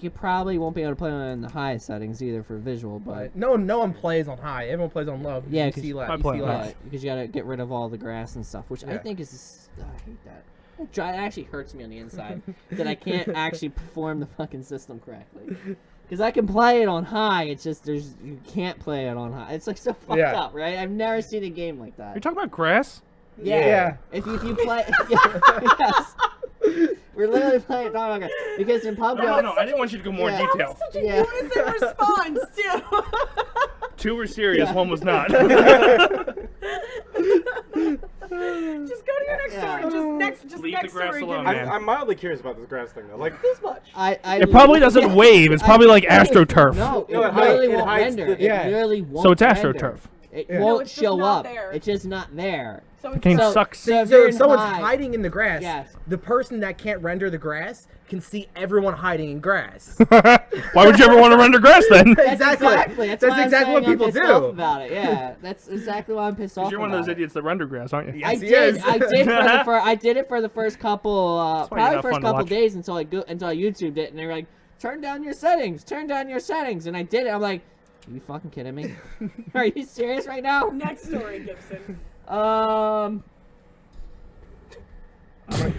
He probably won't be able to play on the highest settings either for visual, but No one plays on high. Everyone plays on low. Yeah, you 'cause see I less. play You see on high. less. because you gotta get rid of all the grass and stuff, which I Yeah. think is I hate that. It actually hurts me on the inside that I can't actually perform the fucking system correctly. Because I can play it on high, it's just you can't play it on high. It's like so fucked Yeah. up, right? I've never seen a game like Are you that. talking about grass? Yeah. If you play, yes, we're literally playing. No, okay. Because in PUBG, No. I didn't want you to go more Yeah. detail. Such a Yeah. innocent response too. Two were serious. Yeah. One was not. Just go to your next story. Just Leave the next grass story. alone, give me- man. I'm mildly curious about this grass thing though. Like this much. It probably doesn't wave. It's probably like AstroTurf. No, No, it literally it won't hides render. the- yeah. It literally won't. So it's render. AstroTurf. It Yeah. No, won't it's just show not up. there. It's just not there. So The game it's sucks. So if So you're if in someone's high- hiding in the grass, Yes. the person that can't render the grass can see everyone hiding in grass. Why would you ever want to render grass then? That's Exactly. That's That's why I'm exactly what saying I'm people pissed do. off about it. Yeah, that's exactly why I'm pissed off. You're one of those about it. idiots that render grass, aren't you? Yes, I he did. is. I did it for the first couple, why you're probably not first fun to couple watch. days until I YouTubed it, and they were like, "Turn down your settings, turn down your settings," and I did it. I'm like, "Are you fucking kidding me? Are you serious right now?" Next story, Gibson.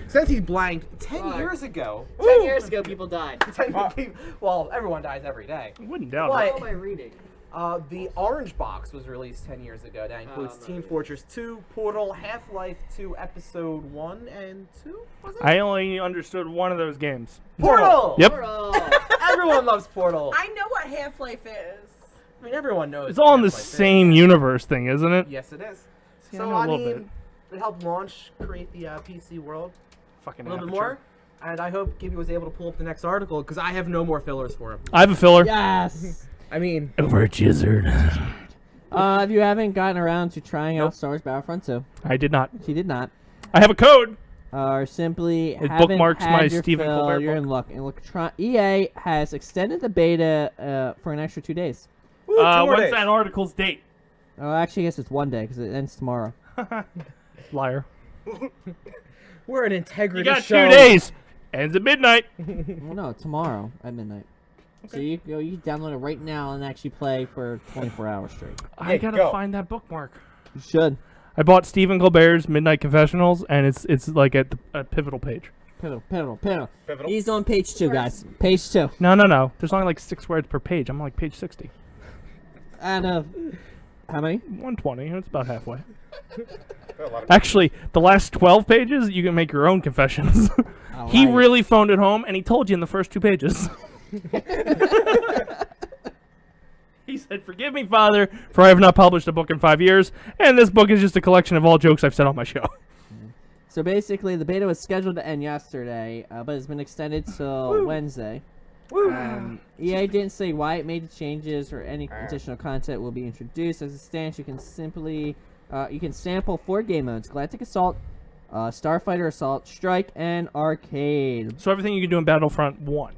Since he's blind, 10 Fuck. years ago. 10 years ago, people died. 10 people, well, everyone dies every day. I wouldn't doubt What? it. What am I reading? The Orange Box was released 10 years ago. That includes Team Fortress 2, Portal, Half-Life 2, Episode 1 and 2, was it? I only understood one of those games. Portal! Yep. Everyone loves Portal. I know what Half-Life is. I mean, everyone knows. It's all in the Half-Life is. same universe thing, isn't it? Yes, it is. See, I So, know a I little mean, it helped create the PC world Fucking a little bit amateur. more. And I hope Gibby was able to pull up the next article, because I have no more fillers for him. I have a filler. Yes. I mean, Over a gizzard. If you haven't gotten around to trying out Star Wars Battlefront 2, I did not. she did not. I have a code. Or simply It haven't bookmarks had my your Stephen fill, Colbert you're in luck. EA has extended the beta for an extra 2 days. woo, 2 more When's days. that article's date? Oh, actually, I guess it's 1 day because it ends tomorrow. Liar. We're an You integrity got show. 2 days. Ends at midnight. Well, no, tomorrow at midnight. So you can download it right now and actually play for 24 hours straight. I Hey, gotta go. find that bookmark. You should. I bought Stephen Colbert's Midnight Confessionals, and it's like at a pivotal page. Pivotal. Pivotal. He's on page 2, guys. Page 2. No. There's only like 6 words per page. I'm on like page 60. Out of how many? 120. It's about halfway. A lot of Actually, the last 12 pages, you can make your own confessions. I He like it. really phoned it home, and he told you in the first 2 pages. He said, "Forgive me, Father, for I have not published a book in 5 years, and this book is just a collection of all jokes I've said on my show." So basically, the beta was scheduled to end yesterday, but it's been extended till Wednesday. EA didn't say why it made the changes or any additional content will be introduced. As it stands, you can simply you can sample 4 game modes: Galactic Assault, Starfighter Assault, Strike, and Arcade. So everything you can do in Battlefront 1.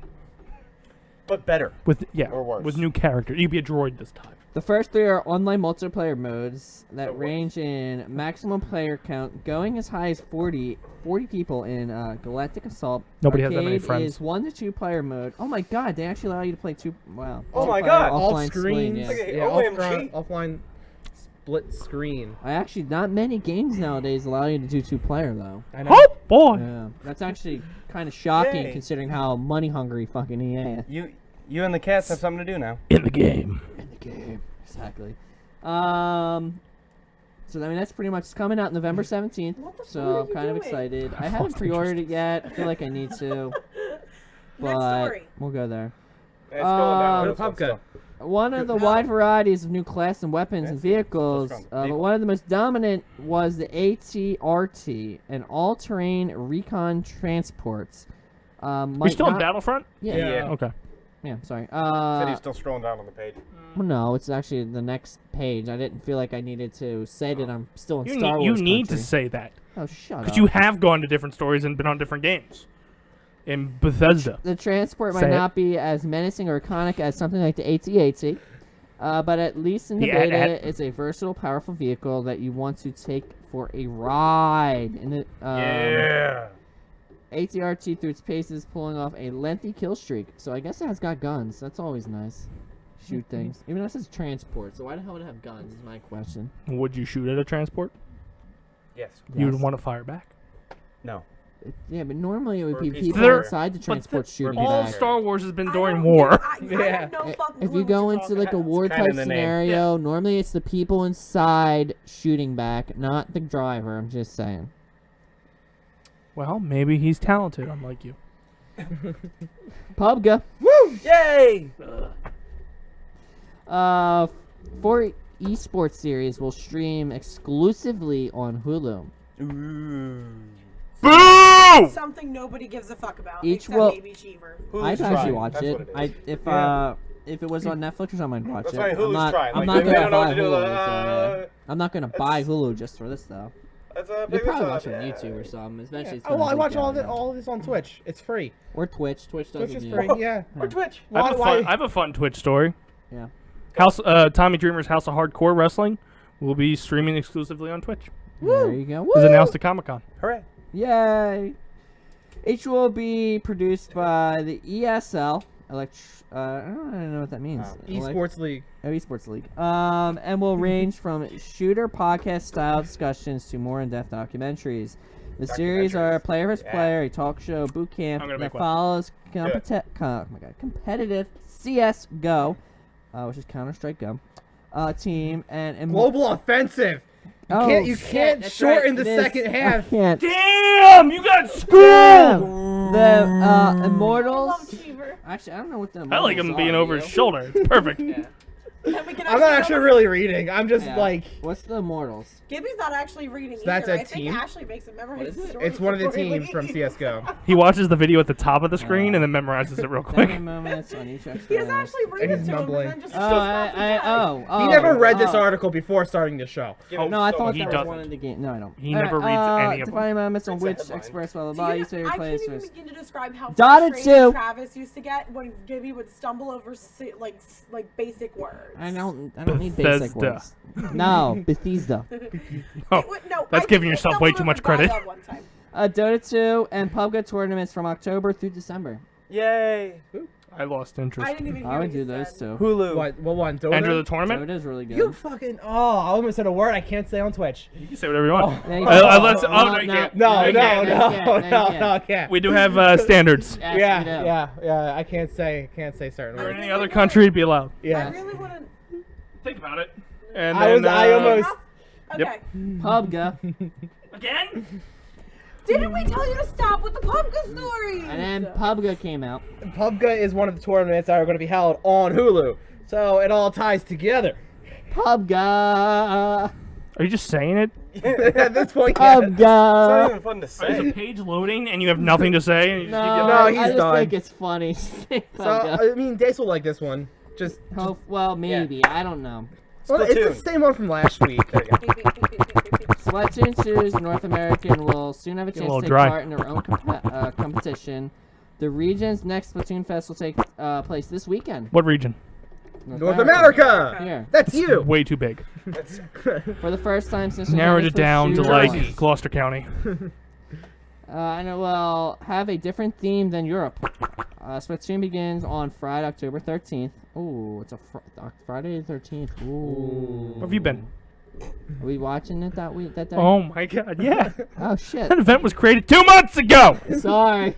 but better. With Or worse. with new characters. You'd be a droid this time. The first 3 are online multiplayer modes that So what? range in maximum player count, going as high as 40 people in Galactic Assault. Nobody has that Arcade many friends. is 1 to 2 player mode. Oh my god, they actually allow you to play 2. Wow. Oh my Multiplayer God. Off offline screen. yeah. Okay, Yeah, OMG. offline split screen. Actually, not many games nowadays allow you to do 2 player though. I know. Oh boy! Yeah, that's actually kind of shocking Yay. considering how money hungry fucking EA is. You and the cats have something to do now. In the game. In the game. Exactly. So I mean that's pretty much it's coming out November 17th. What the So fuck are I'm you kind of doing? excited. I haven't pre-ordered it yet. I feel like I need to, Next but story. we'll go there. It's going down. Go It's to Pupka. still- One of the No. wide varieties of new class and weapons and Yes, vehicles, just but from one of the most dominant was the ATRT, an all-terrain recon transports. You're Might still in not- Battlefront? Yeah. Yeah. Okay. Yeah, sorry. Said he's still scrolling down on the page. Well, no, it's actually the next page. I didn't feel like I needed to say that I'm still in You Star need, you Wars need to country. say that. Oh, shut up. Because you have gone to different stories and been on different games. In Bethesda. The transport Say might it. not be as menacing or iconic as something like the AT-AT, but at least in the The beta, AT-AT. it's a versatile, powerful vehicle that you want to take for a ride. In the Yeah. ATRT through its paces, pulling off a lengthy kill streak. So I guess it has got guns. That's always nice. Shoot things. Even though it says transport, so why the hell would it have guns? Is my question. Would you shoot at a transport? Yes. You would Yes. want to fire back. No. Yeah, but normally it would For be peaceful people There- inside the but transport shooting All back. Star Wars has been I during don't war. know- I Yeah. have no fucking If clue you what go you're into talking like a about. war It's kinda type in the name. scenario, normally it's the people inside shooting back, not the driver. I'm just saying. Well, maybe he's talented, unlike you. PUBG. Yay! For esports series will stream exclusively on Hulu. Boo! Something nobody gives a fuck about. Each except will- maybe Cheever. I'd Hulu's actually trying. watch That's it. what it is. If it was on Netflix or something, I'd watch That's it. why Hulu's trying. I'm Like, not they gonna don't know what buy to do. Hulu. So, I'm not gonna buy That's- Hulu just for this though. That's a You big probably thought, watch it on yeah. YouTube or something. Eventually, it's Oh, gonna well, I leak watch out, yeah. all of this on Twitch. It's free. Or Twitch. Twitch doesn't Twitch is need free. it. Yeah. Or Twitch. I have, Why- I have a fun Twitch story. Yeah. Tommy Dreamer's House of Hardcore Wrestling will be streaming exclusively on Twitch. There you go. It was announced at Comic-Con. Hooray. Yay! Each will be produced by the ESL. I don't even know what that means. Esports League. Esports League. And will range from shooter podcast style discussions to more in-depth documentaries. The series are player versus Yeah. player, a talk show, boot camp I'm gonna that make one. follows competitive CS:GO which is Counter-Strike Go, team, and Global Offensive. You can't that's shorten right, the it is. second half. I can't. Damn, you got schooled. The Immortals. Love Cheever. Actually, I don't know what the I Immortals like him being are, over you? his shoulder. It's perfect. And we can I'm not actually really reading. I'm just Yeah. like, What's the Immortals? Gibby's not actually reading that's either. a I think team? Ashley makes him memorize is the it? story it's one of the before he teams from leaves. CS:GO. He watches the video at the top of the screen and then memorizes it real quick. 7 moments on each extra. He has actually read it he's to him mumbling. and then just He never read this article before starting the show. Give No, him I so thought much he that was doesn't. one of the game. No, I don't. He Alright, never reads any of them. Defining moments on It's a which headline. express blah blah Do blah. you You say know, I can't even replacements. begin to describe how Dotted frustrated two. Travis used to get when Gibby would stumble over like basic words. I don't need basic Bethesda. words. No, Bethesda. Oh, No, that's I giving think he yourself way stumbled too much over credit. Gaia one time. Dota 2 and PUBG tournaments from October through December. Yay. I lost interest. I didn't even hear I would what you do those said. two. Hulu. What one? Dota? Enter the tournament. Dota is really good. You fucking I almost said a word I can't say on Twitch. You can say whatever you want. There you Let's. go. Oh, no, you can't. No, You no, can't. no, I can't. We do have standards. Yes, we do. Yeah. I can't say certain Or words. any other country, it'd be allowed. Yeah. I really want to. Think about it. And I then, almost. Okay. PUBG. Again? Didn't we tell you to stop with the pumpkin stories? And then PUBG came out. PUBG is one of the tournaments that are going to be held on Hulu, so it all ties together. PUBG. Are you just saying it? At this point, yeah. It's not PUBG. even fun to Is say. the page loading and you have nothing to say? And you just keep No, No, he's I just done. think it's funny. So PUBG. I mean, Dace will like this one. Just Well, maybe. I don't know. well, it's the Splatoon. same one from last week. There you go. Splatoon 2's North American will soon have a Get a chance little to take dry. part in their own competition. The region's next Splatoon Fest will take place this weekend. What region? North America. Here. That's you. Way too big. For the first time since Narrowed it down to like Jersey. Gloucester County. And it will have a different theme than Europe. Splatoon begins on Friday, October 13th. Ooh, it's a Friday the 13th. Ooh. Where have you been? Are we watching it that week? That day? Oh my god, yeah. Oh shit. That event was created 2 months ago! Sorry.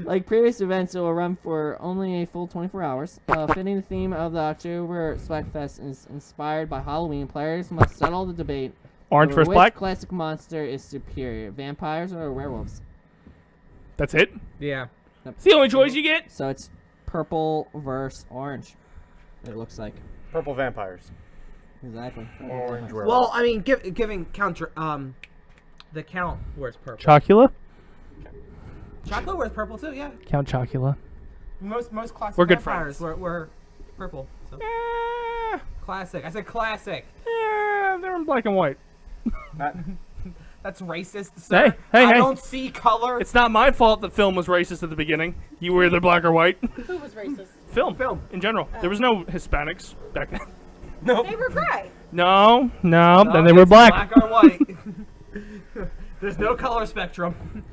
Like previous events, it will run for only a full 24 hours. Fitting the theme of the October Swagfest is inspired by Halloween. Players must settle the debate Orange over versus which black? classic monster is superior, vampires or werewolves. That's it? Yeah. It's the only choice you get? So it's purple versus orange. It looks like Purple vampires. exactly. Orange werewolf. Well, I mean, giving counter the count wears purple. Chocula? Chocolate wears purple too. Yeah. Count Chocula. Most classic We're good vampires friends. were purple. So. Classic. I said classic. Yeah, they're in black and white. That's racist, sir. Hey, I hey. don't see color. It's not my fault the film was racist at the beginning. You were either black or white. Who was racist? Film in general. There was no Hispanics back then. They were gray. No, then they were It's black. or white. There's no color spectrum.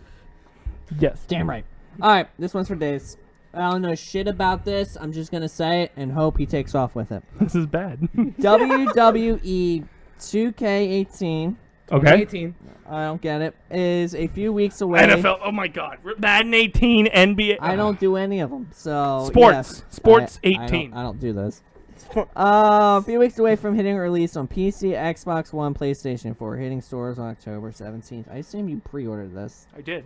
Yes. Damn right. All right, this one's for Dace. I don't know shit about this. I'm just gonna say it and hope he takes off with it. This is bad. WWE 2K18. Okay. 18. I don't get it. Is a few weeks away. NFL. Oh my God. Madden 18, NBA. I don't do any of them. So Sports. yes, Sports I 18. don't do those. A few weeks away from hitting release on PC, Xbox One, PlayStation 4, hitting stores on October 17th. I assume you pre-ordered this. I did.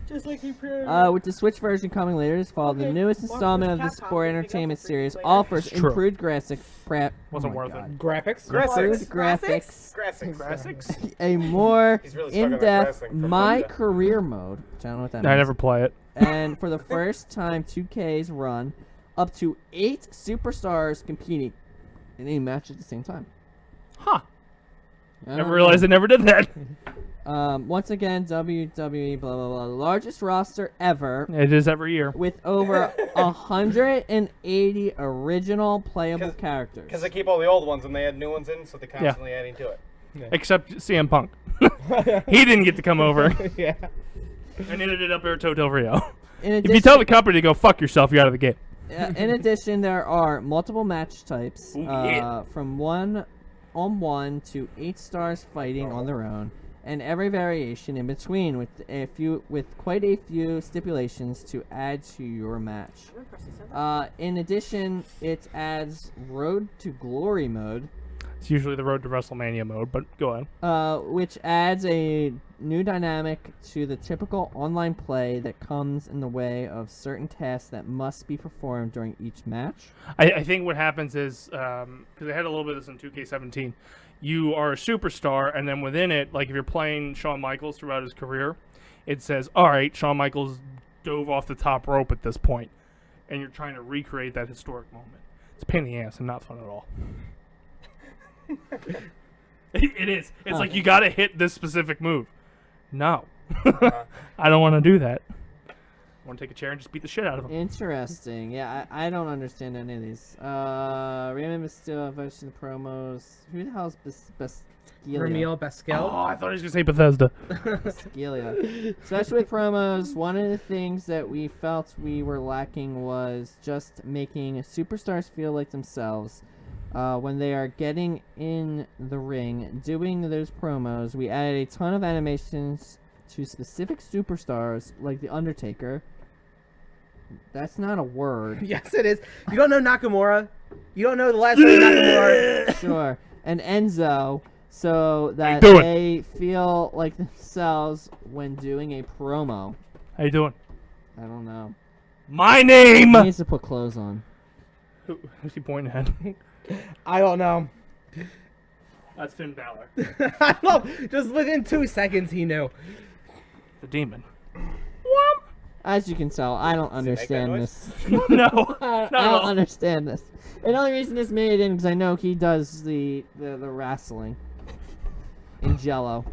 Just like he pre-ordered. With the Switch version coming later this fall, the Okay. newest Well, installment of the there's Capcom, sport we got entertainment some series later. offers It's true. improved graphic prep. Wasn't worth it. Graphics. Graphics. Graphics, Graphics? a more He's really stuck on that in-depth wrestling from My Ninja. Career mode. I don't know what that I means. never play it. And for the first time, 2K's run up to 8 superstars competing in a match at the same time. Huh. I don't Never know. realized I never did that. Once again, WWE, blah, blah, blah. The largest roster ever It is every year. with over 180 original playable characters. Because they keep all the old ones and they add new ones in, so they're constantly adding to it. Except CM Punk. He didn't get to come over. Yeah. And neither did Alberto Del Rio. In If you tell the company to go fuck yourself, you're out of the game. In addition, there are multiple match types, Ooh, yeah. from 1-on-1 to 8 stars fighting on their own, and every variation in between, with quite a few stipulations to add to your match. In addition, it adds Road to Glory mode. It's usually the Road to WrestleMania mode, but go ahead. Which adds a new dynamic to the typical online play that comes in the way of certain tasks that must be performed during each match. I think what happens is, because they had a little bit of this in 2K17, you are a superstar, and then within it, like if you're playing Shawn Michaels throughout his career, it says, all right, Shawn Michaels dove off the top rope at this point, and you're trying to recreate that historic moment. It's a pain in the ass and not fun at all. It is. It's like you gotta hit this specific move. No. I don't want to do that. I want to take a chair and just beat the shit out of him. Interesting. Yeah, I don't understand any of these. Raymond Mysterio versus the promos. Who the hell's Ramil Basquel. Oh, I thought he was gonna say Bethesda. Basquelia. Especially with promos, one of the things that we felt we were lacking was just making superstars feel like themselves. When they are getting in the ring, doing those promos, we added a ton of animations to specific superstars, like The Undertaker. That's not a word. Yes, it is. You don't know Nakamura? You don't know the last name Nakamura? Sure. And Enzo, so that they feel like themselves when doing a promo. How you doing? I don't know. My name! He needs to put clothes on. Who's he pointing at? I don't know. That's Finn Balor. I love. Just within 2 seconds, he knew. The demon. As you can tell, I don't understand this. No. I don't understand this. And the only reason this made it in because I know he does the wrestling in Jello.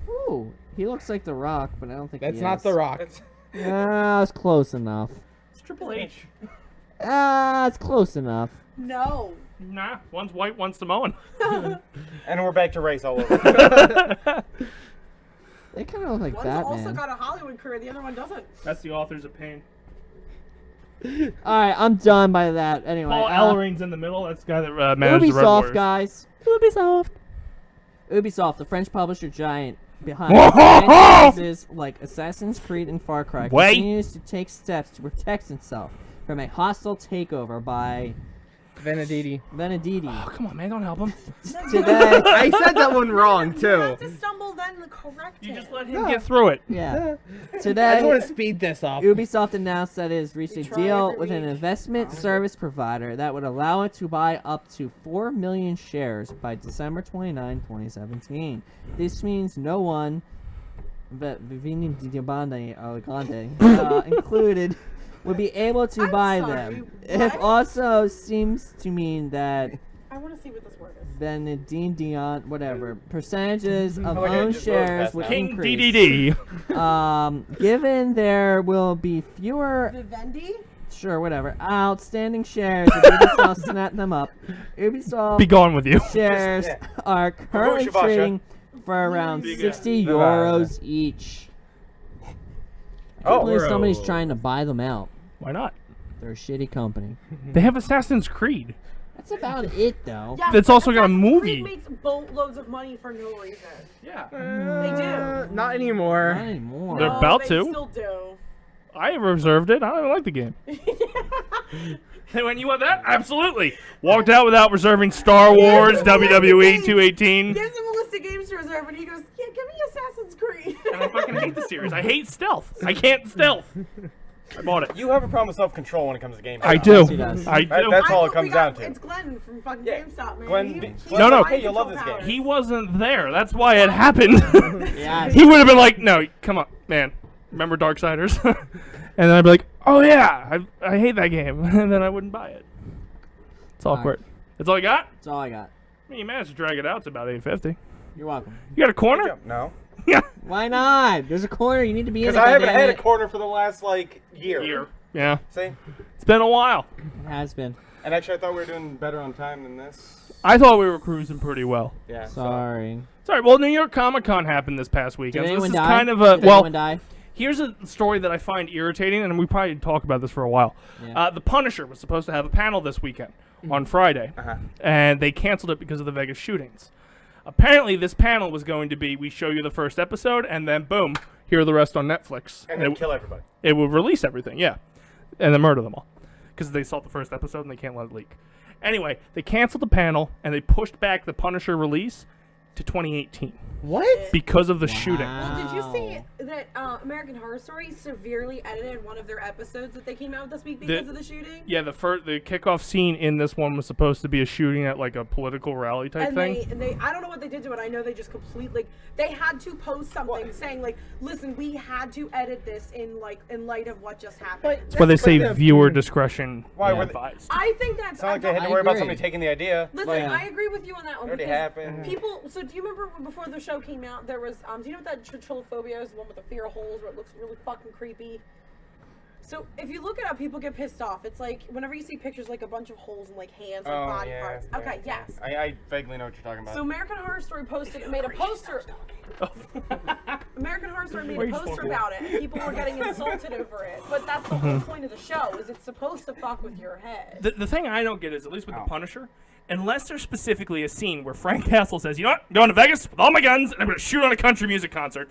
Ooh, he looks like The Rock, but I don't think That's he not is. The Rock. It's close enough. It's Triple H. It's close enough. No. Nah, one's white, one's Samoan. And we're back to race all over. They kind of look like One's Batman. also got a Hollywood career, the other one doesn't. That's the authors of Pain. Alright, I'm done by that. Anyway, Paul Ellerine's in the middle. That's the guy that managed the Road Ubisoft, Warriors. guys. Ubisoft, the French publisher giant behind franchises like Assassin's Creed and Far Cry, continues to take steps to protect itself from a hostile takeover by Veneditti. Oh, come on, man. Don't help him. Today, I said that one wrong, You too. have to stumble then to correct You it. just let him get through it. yeah. I just Today, want to speed this up. Ubisoft announced that it has reached a try deal every with an week. investment service provider that would allow it to buy up to 4 million shares by December 29, 2017. This means no one, Vivini Diabande included, would be able to buy sorry, them. what? It also seems to mean that I want to see what this word is. Benedine Dion, whatever, percentages of like I own just wrote shares fast would now. King increase. DDD. Given there will be fewer Vivendi? Sure, whatever. Outstanding shares. If Ubisoft snap them up. Ubisoft Be gone with you. shares Yeah. are currently Shabasha. trading for around Big 60 Nevada. euros each. I can't believe somebody's trying to buy them out. Why not? They're a shitty company. They have Assassin's Creed. That's about it, though. Yes, It's also got a Assassin's movie. Creed makes boatloads of money for no reason. Yeah. They do. Not anymore. Not anymore. They're No, about they to. still do. I reserved it. I don't even like the game. They went, you want that? Absolutely. Walked out without reserving Star Wars, WWE 218. Gives him a list of games to reserve, and he goes, "Yeah, give me Assassin's Creed." And I fucking hate the series. I hate stealth. I can't stealth. I bought it. You have a problem with self-control when it comes to games. I do. he does. I do. That's all I it thought comes we got- down to. It's Glenn from fucking Yeah, GameStop, man. Glenn- He Glenn- No, no. mind You'll love control this game. powers. He wasn't there. That's why it happened. Yeah. He would have been like, no, come on, man. Remember Darksiders? And then I'd be like, oh, yeah, I hate that game. And then I wouldn't buy it. It's awkward. That's all you got? That's all I got. I mean, you managed to drag it out to about 850. You're welcome. You got a corner? No. Yeah. Why not? There's a corner. You need to be in it. Because I haven't had a goddammit. corner for the last, year. Here. Yeah. See? It's been a while. It has been. And actually, I thought we were doing better on time than this. I thought we were cruising pretty well. Yeah. Sorry. Sorry. Well, New York Comic Con happened this past Did weekend. So anyone this is die? kind of a Did anyone die? Here's a story that I find irritating, and we probably talk about this for a while. Yeah. The Punisher was supposed to have a panel this weekend on Friday, and they canceled it because of the Vegas shootings. Apparently, this panel was going to be, we show you the first episode, and then boom, here are the rest on Netflix. And then kill everybody. It would release everything, yeah. And then murder them all. Because they saw the first episode and they can't let it leak. Anyway, they canceled the panel, and they pushed back the Punisher release to 2018. What? Because of the shooting. Well, did you see that American Horror Story severely edited one of their episodes that they came out with this week because of the shooting? Yeah, the kickoff scene in this one was supposed to be a shooting at like a political rally type And thing. they I don't know what they did to it. I know they just completely, they had to post something saying like, listen, we had to edit this in light of what just happened. That's why they say viewer discretion Why were they? advised. I think that's. It's not like they had to I worry about agree. somebody taking the idea. Listen, Like, I agree with you on that one. already because happened. People. So do you remember before the show came out, there was do you know what that trilophobia is, the one with the fear of holes where it looks really fucking creepy? So if you look it up, people get pissed off. It's like whenever you see pictures like a bunch of holes and like hands and body parts. Okay, yes. I vaguely know what you're talking about. So American Horror Story made a poster. American Horror Story made Why are a you poster smoking? about it, and people were getting insulted over it. But that's the whole point of the show, is it's supposed to fuck with your head. The thing I don't get is, at least with the Punisher, unless there's specifically a scene where Frank Castle says, you know what, I'm going to Vegas with all my guns, and I'm going to shoot on a country music concert.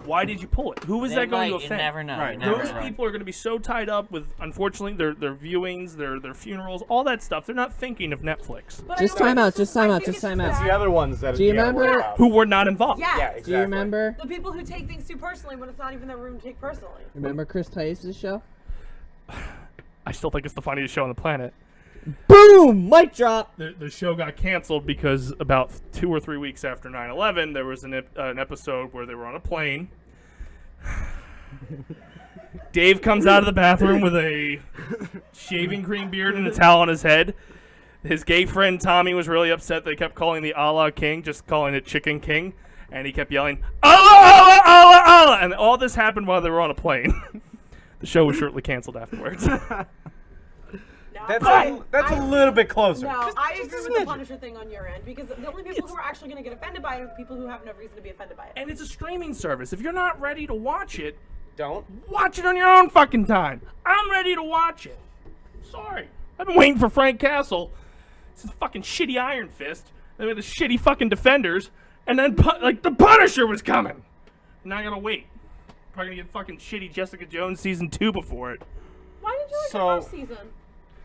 Why did you pull it? Who was that going to offend? You never know. Right. You never Those know. people are going to be so tied up with, unfortunately, their viewings, their funerals, all that stuff. They're not thinking of Netflix, But Just I don't time know, out, it's just time I out, think just it's time out. bad. the other ones that Do you remember- who were not involved. Yes. Yeah, exactly. Do you remember? The people who take things too personally when it's not even their room to take personally. Remember Chris Tice's show? I still think it's the funniest show on the planet. Boom! Mic drop. The show got canceled because about 2 or 3 weeks after 9/11, there was an episode where they were on a plane. Dave comes out of the bathroom with a shaving cream beard and a towel on his head. His gay friend Tommy was really upset. They kept calling the Allah King, just calling it Chicken King, and he kept yelling, Allah, Allah, Allah, Allah! And all this happened while they were on a plane. The show was shortly canceled afterwards. No, That's a little bit closer. No, I agree with the Punisher thing on your end, because the only people who are actually going to get offended by it are the people who have no reason to be offended by it. And it's a streaming service. If you're not ready to watch it, Don't. watch it on your own fucking time. I'm ready to watch it. Sorry. I've been waiting for Frank Castle since fucking shitty Iron Fist. They had the shitty fucking Defenders. And then, like, the Punisher was coming. Now I gotta wait. Probably gonna get fucking shitty Jessica Jones season 2 before it. Why did you like So- the first season?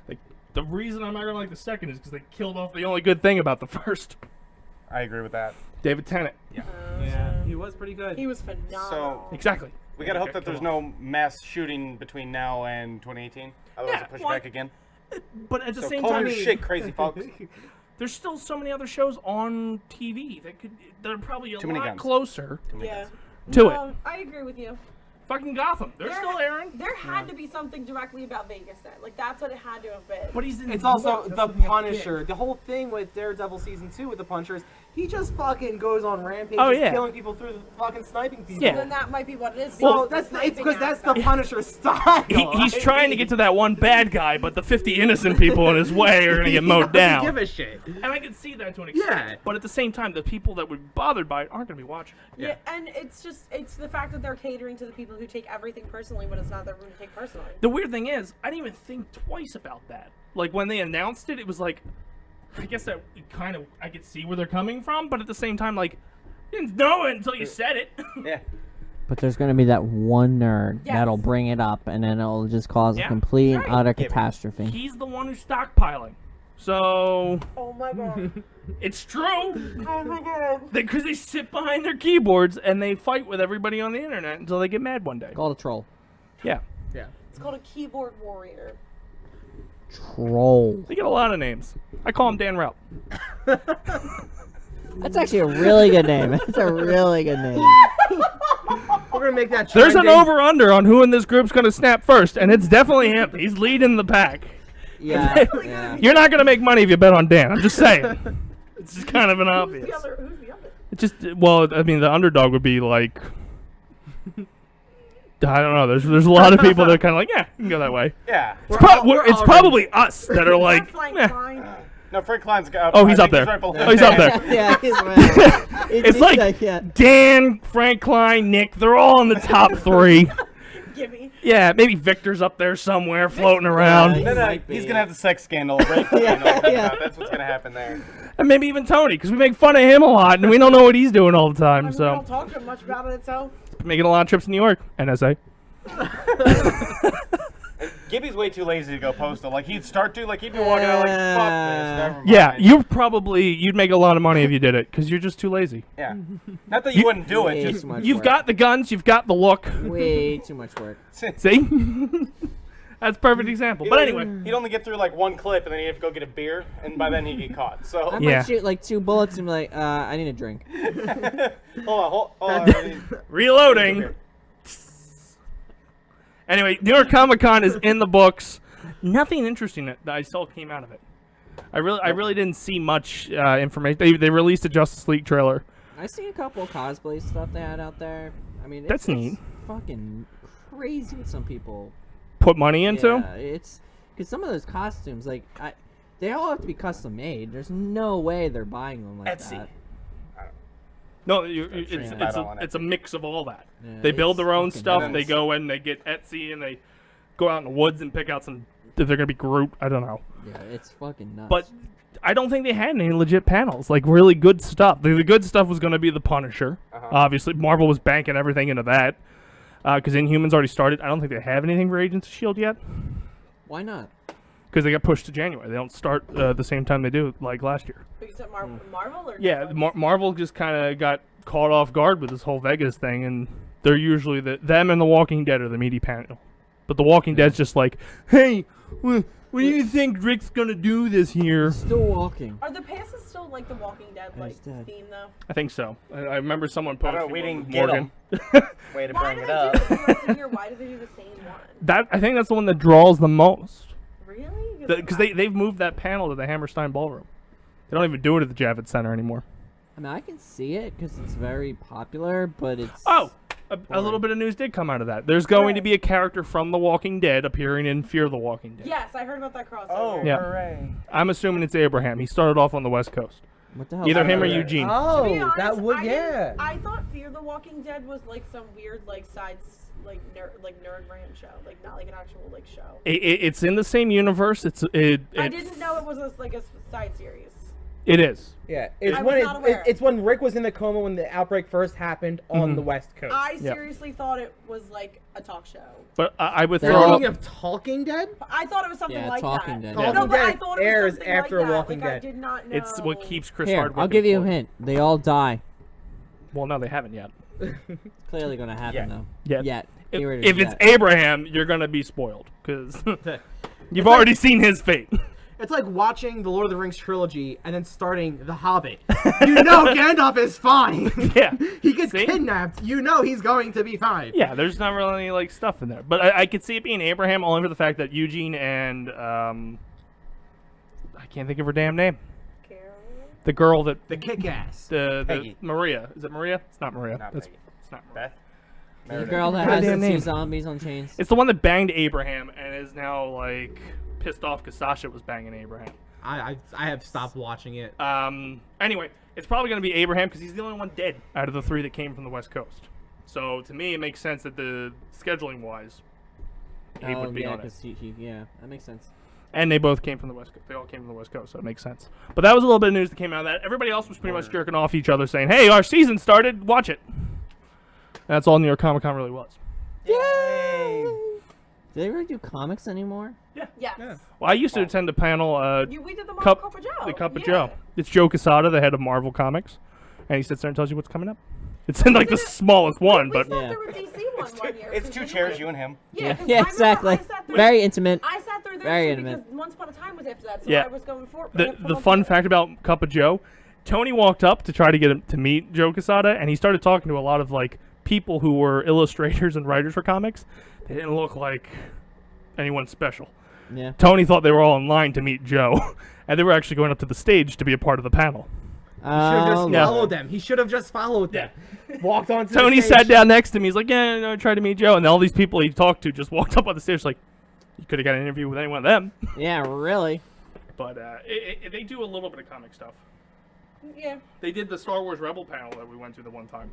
Like, the reason I'm not gonna like the second is because they killed off the only good thing about the first. I agree with that. David Tennant. Yeah, he was pretty good. He was phenomenal. Exactly. We gotta hope that there's no mass shooting between now and 2018. Otherwise, Yeah, it'll push well, back again. But at the So same call time, your shit, crazy folks. there's still so many other shows on TV that are probably a Too many lot guns. closer Yeah. to it. No, I agree with you. Fucking Gotham. They're still airing. There had to be something directly about Vegas then. Like, that's what it had to have been. But he's in It's also That's the what we have to Punisher. get. The whole thing with Daredevil season 2 with the Punchers, he just fucking goes on rampages, Oh, yeah. killing people through the fucking sniping people. Yeah. Then that might be what it is. Well, because it's the because that's the sniping Punisher style. He's trying to get to that one bad guy, but the 50 innocent people in his way are going to get mowed down. Give a shit. And I can see that to an extent. Yeah. But at the same time, the people that would be bothered by it aren't going to be watching. Yeah, and it's the fact that they're catering to the people who take everything personally when it's not their room to take personally. The weird thing is, I didn't even think twice about that. Like, when they announced it, it was like, I guess that kind of, I could see where they're coming from, but at the same time, like, you didn't know it until you said it. Yeah. But there's going to be that one nerd Yes. that'll bring it up, and then it'll just cause Yeah, a complete and that's right. utter Yeah, but catastrophe. He's the one who's stockpiling. So, Oh my god. it's true. Oh my god. Because they sit behind their keyboards and they fight with everybody on the internet until they get mad one day. Called a troll. Yeah. It's called a keyboard warrior. Troll. They get a lot of names. I call him Dan Rout. That's actually a really good name. That's a really good name. We're gonna make that. There's an trending. over-under on who in this group's going to snap first, and it's definitely him. He's leading the pack. Yeah. yeah. You're not going to make money if you bet on Dan. I'm just saying. It's just kind of an Who's obvious. the other? Who's the other? It just, well, I mean, the underdog would be like, I don't know. There's a lot of people that are kind of like, yeah, you can go that way. Yeah. It's probably us that are like, Frank eh. Klein. No, Frank Klein's got. Oh, he's I up think there. right below Oh, he's up Dan. there. yeah, he's right. It's like yeah. Dan, Frank Klein, Nick. They're all in the top 3. Gimme. Yeah, maybe Victor's up there somewhere floating around. Yeah. No, Might be. he's gonna have the sex scandal, rape scandal. yeah. That's what's gonna happen there. And maybe even Tony, because we make fun of him a lot, and we don't know what he's doing all the time. I mean, we So don't talk too much about it, so. making a lot of trips to New York, NSA. Gibby's way too lazy to go postal. Like he'd start to, like he'd be walking out like, fuck this, never mind. Yeah, you'd make a lot of money if you did it, because you're just too lazy. Yeah. Not that you wouldn't do it, Way just too much You've work. got the guns, you've got the look. Way too much work. See? That's a perfect example. But anyway. he'd only get through like one clip, and then he'd have to go get a beer, and by then he'd get caught. So I Yeah. might shoot like 2 bullets and be like, I need a drink. hold on. Reloading. Anyway, New York Comic Con is in the books. Nothing interesting that I saw came out of it. I really didn't see much information. They released a Justice League trailer. I see a couple cosplay stuff they had out there. I mean, That's neat. It's fucking crazy what some people Put money into. Yeah, it's because some of those costumes, like, they all have to be custom made. There's no way they're buying them like Etsy. that. No, on it's a mix of all that. Yeah, They build their own fucking stuff. nuts. They go in, they get Etsy, and they go out in the woods and pick out some. If they're gonna be Groot, I don't know. Yeah, it's fucking nuts. But I don't think they had any legit panels, like really good stuff. The good stuff was gonna be the Punisher. Obviously, Marvel was banking everything into that because Inhumans already started. I don't think they have anything for Agents of S.H.I.E.L.D. yet why not? because they got pushed to January. They don't start the same time they do like last year. Wait, you said Marvel or Yeah, Netflix? Marvel just kind of got caught off guard with this whole Vegas thing, and they're usually them and The Walking Dead are the meaty panel. But The Walking Dead's just like, hey, what do you think Rick's gonna do this year? Still walking. Are the passes still like the Walking Dead like He's dead. theme though? I think so. I remember someone I posting. don't know, we one didn't with get Morgan. them. Way to Why bring do it they up. do it throughout the year? Why do they do the same one? That I think that's the one that draws the most. Really? Because they've moved that panel to the Hammerstein Ballroom. They don't even do it at the Javits Center anymore. I mean, I can see it because it's very popular, but it's... Oh, a little bit of news did come out of that. There's going to be a character from The Walking Dead appearing in Fear the Walking Dead. Yes, I heard about that crossover. Oh, Yeah. hooray. I'm assuming it's Abraham. He started off on the West Coast. What the hell? Either him or Yeah. Eugene. To Oh, be honest, that would, I yeah. didn't- I thought Fear the Walking Dead was like some weird like sides like nerd rant show, like not like an actual like show. It's in the same universe. I didn't know it was like a side series. It is. Yeah, it's I when was not aware. it's when Rick was in the coma when the outbreak first happened on the West Coast. I Yep. seriously thought it was like a talk show. But I would They're throw all- Speaking up. of Talking Dead, I thought it was something Yeah, like Talking that. Dead. Yeah. No, but I Dead thought it was airs something after like that. Walking like, I Dead. did not know. It's what keeps Chris Here, Hardwick I'll give you a employed. hint. They all die. Well, no, they haven't yet. Clearly gonna happen, Yeah. though. Yet. Yet. If, Keyword is if it's yet. Abraham, you're gonna be spoiled because you've already seen his fate. it's like watching the Lord of the Rings trilogy and then starting The Hobbit. You know Gandalf is fine. Yeah. He gets See? kidnapped. You know he's going to be fine. Yeah, there's not really any like stuff in there, but I could see it being Abraham only for the fact that Eugene and I can't think of her damn name. Carol? The girl that The kick-ass. the Peggy. Maria. Is it Maria? It's not Maria. Not That's Peggy. it's not Maria. Beth? The Meredith. girl that Her has damn the two name. zombies on chains. It's the one that banged Abraham and is now like pissed off because Sasha was banging Abraham. I have stopped watching it. Anyway, it's probably going to be Abraham because he's the only one dead out of the 3 that came from the West Coast. So to me, it makes sense that the scheduling wise, he would be yeah, on it. because yeah, that makes sense. And they both came from the West Coast. They all came from the West Coast, so it makes sense. But that was a little bit of news that came out of that. Everybody else was pretty much jerking off each other, saying, "Hey, our season started. Watch it." That's all New York Comic Con really was. Yay! Do they really do comics anymore? Yes. Yeah. Well, I used to attend a panel. We did the Marvel Cup Cup of Joe. The Cup of Yeah. Joe. It's Joe Quesada, the head of Marvel Comics, and he sits there and tells you what's coming up. It's in like the smallest one, We but sat Yeah. there with DC one year. It's 2 chairs, you and him. Yeah, 'cause I Yeah, remember exactly. I sat through- Very intimate. I sat through Very there intimate. because Once Upon a Time was after that, so Yeah. I was going for the fun fact about Cup of Joe, Tony walked up to try to get him to meet Joe Quesada, and he started talking to a lot of like people who were illustrators and writers for comics. They didn't look like anyone special. Yeah. Tony thought they were all in line to meet Joe, and they were actually going up to the stage to be a part of the panel. He should have just Yeah. followed them. He should have just followed them. Walked on to Tony the stage. sat down next to me. He's like, "Yeah, no, I tried to meet Joe," and all these people he talked to just walked up on the stage like, "You could have got an interview with any one of them." Yeah, really. But they do a little bit of comic stuff. Yeah. They did the Star Wars Rebel panel that we went to the one time.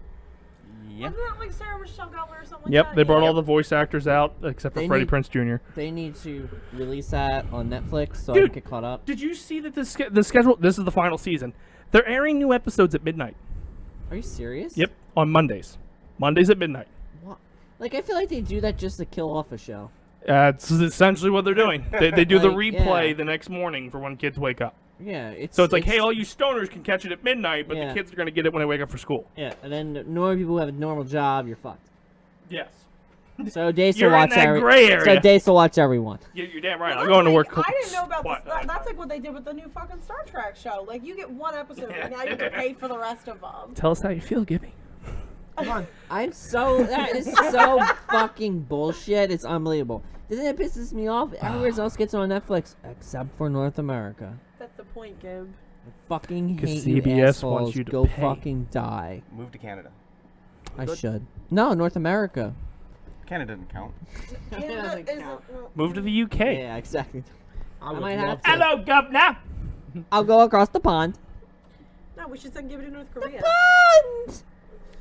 Yeah. Wasn't that like Sarah Michelle Gellar or something Yep, like that? they brought Yeah. all the voice actors out except for They Freddie need- Prinze Jr. They need to release that on Netflix so I Dude. can get caught up. Did you see that the schedule? This is the final season. They're airing new episodes at midnight. Are you serious? Yep, on Mondays. Mondays at midnight. What? Like, I feel like they do that just to kill off a show. That's essentially what they're doing. They do the Like, replay yeah. the next morning for when kids wake up. Yeah, it's So it's like, hey, all you stoners can catch it at midnight, but Yeah. the kids are going to get it when they wake up for school. Yeah, and then the normal people who have a normal job, you're fucked. Yes. So Dace will You're in watch that gray So area. Dace will watch everyone. You're damn right. Well, I'm going to that's work. like- I didn't know about What? this. That's like what they did with the new fucking Star Trek show. Like, you get one episode, and now you have to pay for the rest of them. Tell us how you feel, Gibby. Come on. That is so fucking bullshit. It's unbelievable. Doesn't it pisses me off? Everywhere else gets on Netflix except for North America. That's the point, Gib. I fucking 'Cause hate you CBS assholes. wants you to Go pay. fucking die. Move to Canada. I should. No, North America. Canada doesn't count. Canada doesn't isn't. count. Move to the UK. Yeah, exactly. I might would have love to. Hello, governor. I'll go across the pond. No, we should send Gib to North Korea. Pond!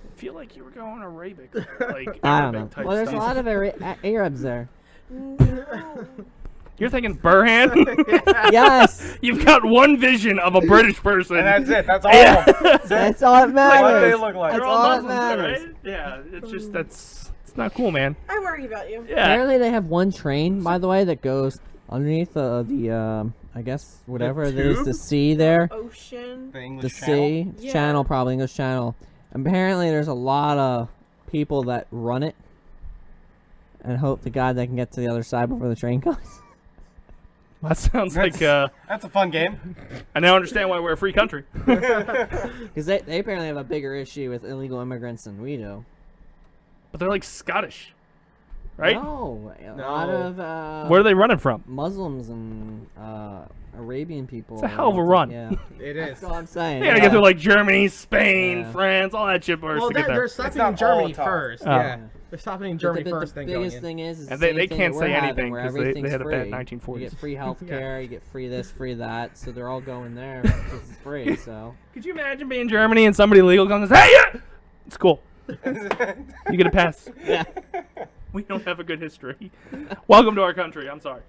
I feel like you were going Arabic. Like I don't know. Arabic type Well, there's a stuff. lot of Arabs there. No. You're thinking Burhan? Yes, You've got one vision of a British person. And that's it. That's all. Yeah. that's all that What matters. they look like. They're That's all all that Muslims, matters. right? Yeah, it's just it's not cool, man. I worry about you. Yeah. Apparently, they have one train, by the way, that goes underneath the I guess whatever it is, the tube? sea there, Ocean. The the English Channel. sea Yeah. channel, probably English Channel. Apparently, there's a lot of people that run it, and hope to God they can get to the other side before the train comes. That sounds like That's a fun game. I now understand why we're a free country. Because they apparently have a bigger issue with illegal immigrants than we do. But they're like Scottish, right? No, a lot of Where are they running from? Muslims and Arabian people. It's a hell of a run. Yeah, It that's is. all I'm saying. They gotta get through like Germany, Spain, Yeah. France, all that shit first Well, to get they're there. stopping not in Germany all tough. first. Oh. Yeah. They're stopping in Germany the, first, the then going biggest in. thing is the And they same thing can't that say we're having, anything where 'cause they everything's had a bad free. 1940s. You get free health care, you get free this, free that, so they're all going there because it's free. So Could you imagine being in Germany and somebody legal comes, hey, yeah! It's cool. You get a pass. yeah, We don't have a good history. Welcome to our country. I'm sorry.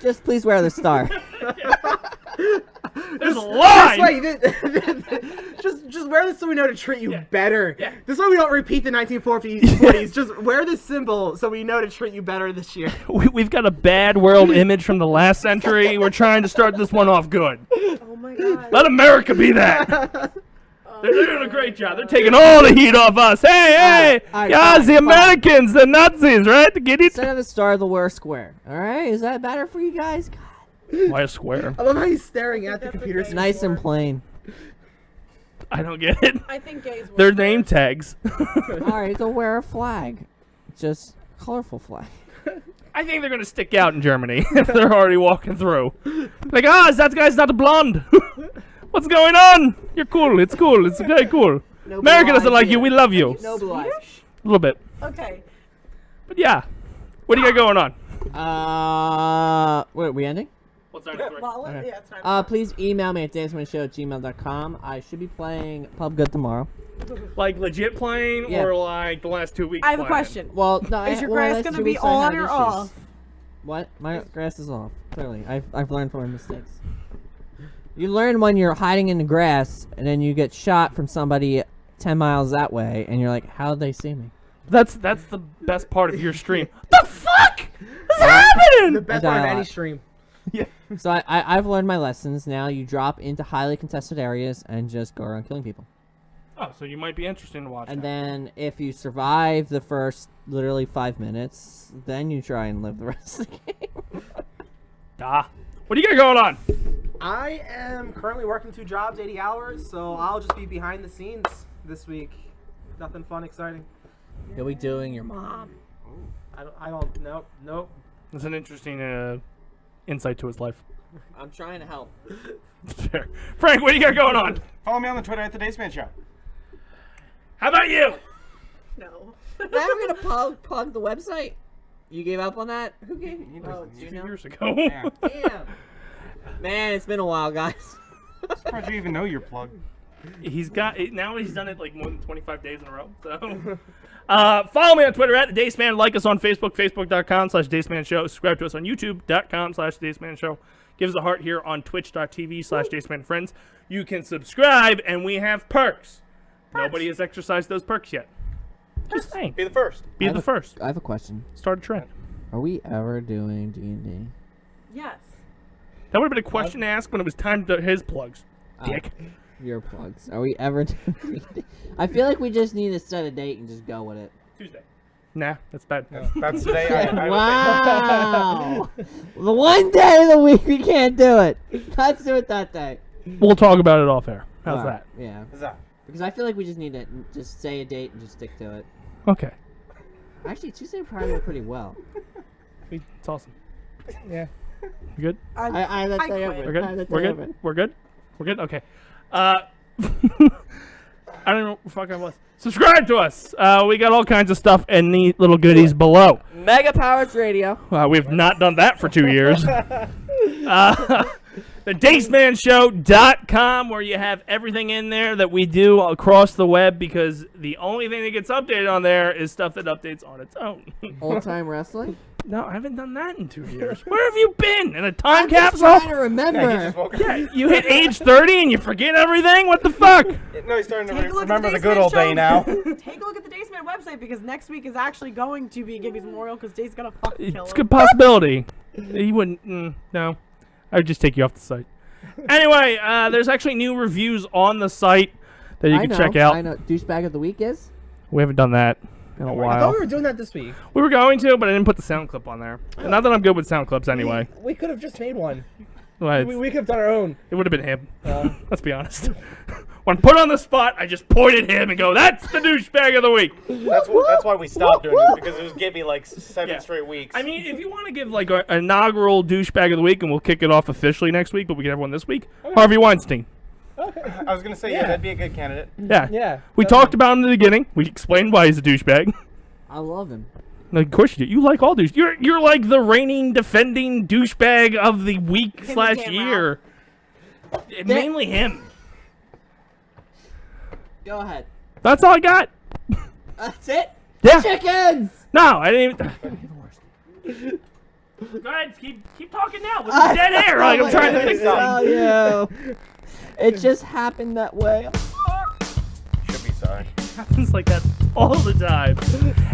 just please wear the star. There's a line. Just wear this so we know to treat you Yeah. better. Yeah. This way we don't repeat the 1940s. Just wear this symbol so we know to treat you better this year. We've got a bad world image from the last century. We're trying to start this one off good. Oh my god. Let America be that. They're doing a great job. They're taking all the heat off us. Hey, Alright, yeah, fine, the fine. Americans, the Nazis, right? Get it? Instead of a star, they'll wear a square. All right, is that better for you guys? God, Why a square? I love how he's staring at the That's computer. okay. nice and plain. I don't get it. I think gays. They're work name first. tags. All right, they'll wear a flag, just colorful flag. I think they're gonna stick out in Germany if they're already walking through. Like, that guy's not blonde. What's going on? You're cool. It's cool. It's very cool. No America blue doesn't eyes like you. here. We love you. No blue eyes. A little bit. Okay. But yeah. What do you got going on? Wait, are we ending? What's our Well, Okay. yeah, it's time. Please email me at dacemanshow@gmail.com. I should be playing Pub Good tomorrow. Like legit playing Yeah. or like the last 2 weeks? I have a playing? question. Well, no, Is your well, grass last gonna 2 be weeks I on had or issues. off? What? My grass is off. Clearly, I've learned from my mistakes. You learn when you're hiding in the grass, and then you get shot from somebody 10 miles that way, and you're like, how'd they see me? That's the best part of your stream. The fuck? What's happening? The best I die part of a any lot. stream. So I've learned my lessons. Now you drop into highly contested areas and just go around killing people. Oh, so you might be interested to watch. And that. then if you survive the first literally 5 minutes, then you try and live the rest of the game. What do you got going on? I am currently working 2 jobs, 80 hours, so I'll just be behind the scenes this week. Nothing fun, exciting. You'll be doing your mom. Nope. That's an interesting insight to his life. I'm trying to help. Fair. Frank, what do you got going on? Follow me on the Twitter at the Dace Man Show. How about you? No. Now we're gonna plug the website. You gave up on that? Who gave? You Oh, just- do you 2 know? years ago. Yeah. Damn. Man, it's been a while, guys. Surprised you even know your plug. He's done it like more than 25 days in a row. So, follow me on Twitter at Dace Man. Like us on Facebook, facebook.com/Dace Man Show. Subscribe to us on YouTube.com/Dace Man Show. Give us a heart here on Twitch.tv/Dace Man Friends. You can subscribe, and we have perks. Nobody has exercised those perks yet. Just saying. Be the first. Be the first. I have a question. Start a trend. Are we ever doing D&D? Yes. That would have been a question to ask when it was time to his plugs. Dick. Your plugs. Are we ever doing D&D? I feel like we just need to set a date and just go with it. Tuesday. Nah, that's bad. That's today. I Wow. The one day of the week we can't do it. Let's do it that day. We'll talk about it off air. How's Alright, that? Yeah. What's that? Because I feel like we just need to just say a date and just stick to it. Okay. Actually, Tuesday would probably go pretty well. It's awesome. Yeah. You good? I let I that quit. over. We're good? I let We're that good? over. We're good? We're good? Okay. I don't know what the fuck I was. Subscribe to us. We got all kinds of stuff and neat little goodies below. Mega Powers Radio. We've not done that for 2 years. The DaceManShow.com, where you have everything in there that we do across the web, because the only thing that gets updated on there is stuff that updates on its own. Old time wrestling. No, I haven't done that in 2 years. Where have you been? In a time I'm just capsule? trying to remember. Yeah, he just woke up. Yeah, you hit age 30 and you forget everything? What the fuck? No, he's starting Take a to look remember at the Dace good Man old day Show. now. Take a look at the Dace Man website, because next week is actually going to be Gibby's Memorial, because Dace's gonna fucking kill It's a him. good possibility. You wouldn't. No. I would just take you off the site. Anyway, there's actually new reviews on the site that you can check out. I know. Douchebag of the week is? We haven't done that in a I thought while. we were doing that this week. We were going to, but I didn't put the sound clip on there. And not that I'm good with sound clips anyway. We could have just made one. Well, We could have done our own. it would have been him. Let's be honest. When put on the spot, I just point at him and go, "That's the douchebag of the week." That's why we stopped doing it, because it was Gibby like 7 Yeah. straight weeks. I mean, if you want to give like an inaugural douchebag of the week, and we'll kick it off officially next week, but we can have one this week. Harvey Weinstein. I was gonna say, yeah, that'd be a good candidate. Yeah. Yeah. We talked about him in the beginning. We explained why he's a douchebag. I love him. Of course you do. You like all douche. You're like the reigning, defending douchebag of the week Him and Dan / year. Mainly him. Go ahead. That's all I got. That's it? Yeah. Chickens! No, I didn't even. Go ahead, keep talking now with the dead air. Like I'm trying to think something. Oh, yeah. It just happened that way. Should be sorry. Happens like that all the time.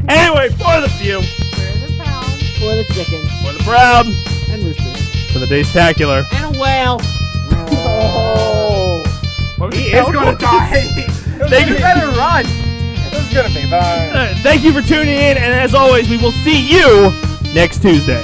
Anyway, for the few, For the pound. For the chickens. for the proud, And roosters. for the Daystacular. And a whale. Oh. He He's gonna die. Thank you. better run. It's gonna be bye. Thank you for tuning in, and as always, we will see you next Tuesday.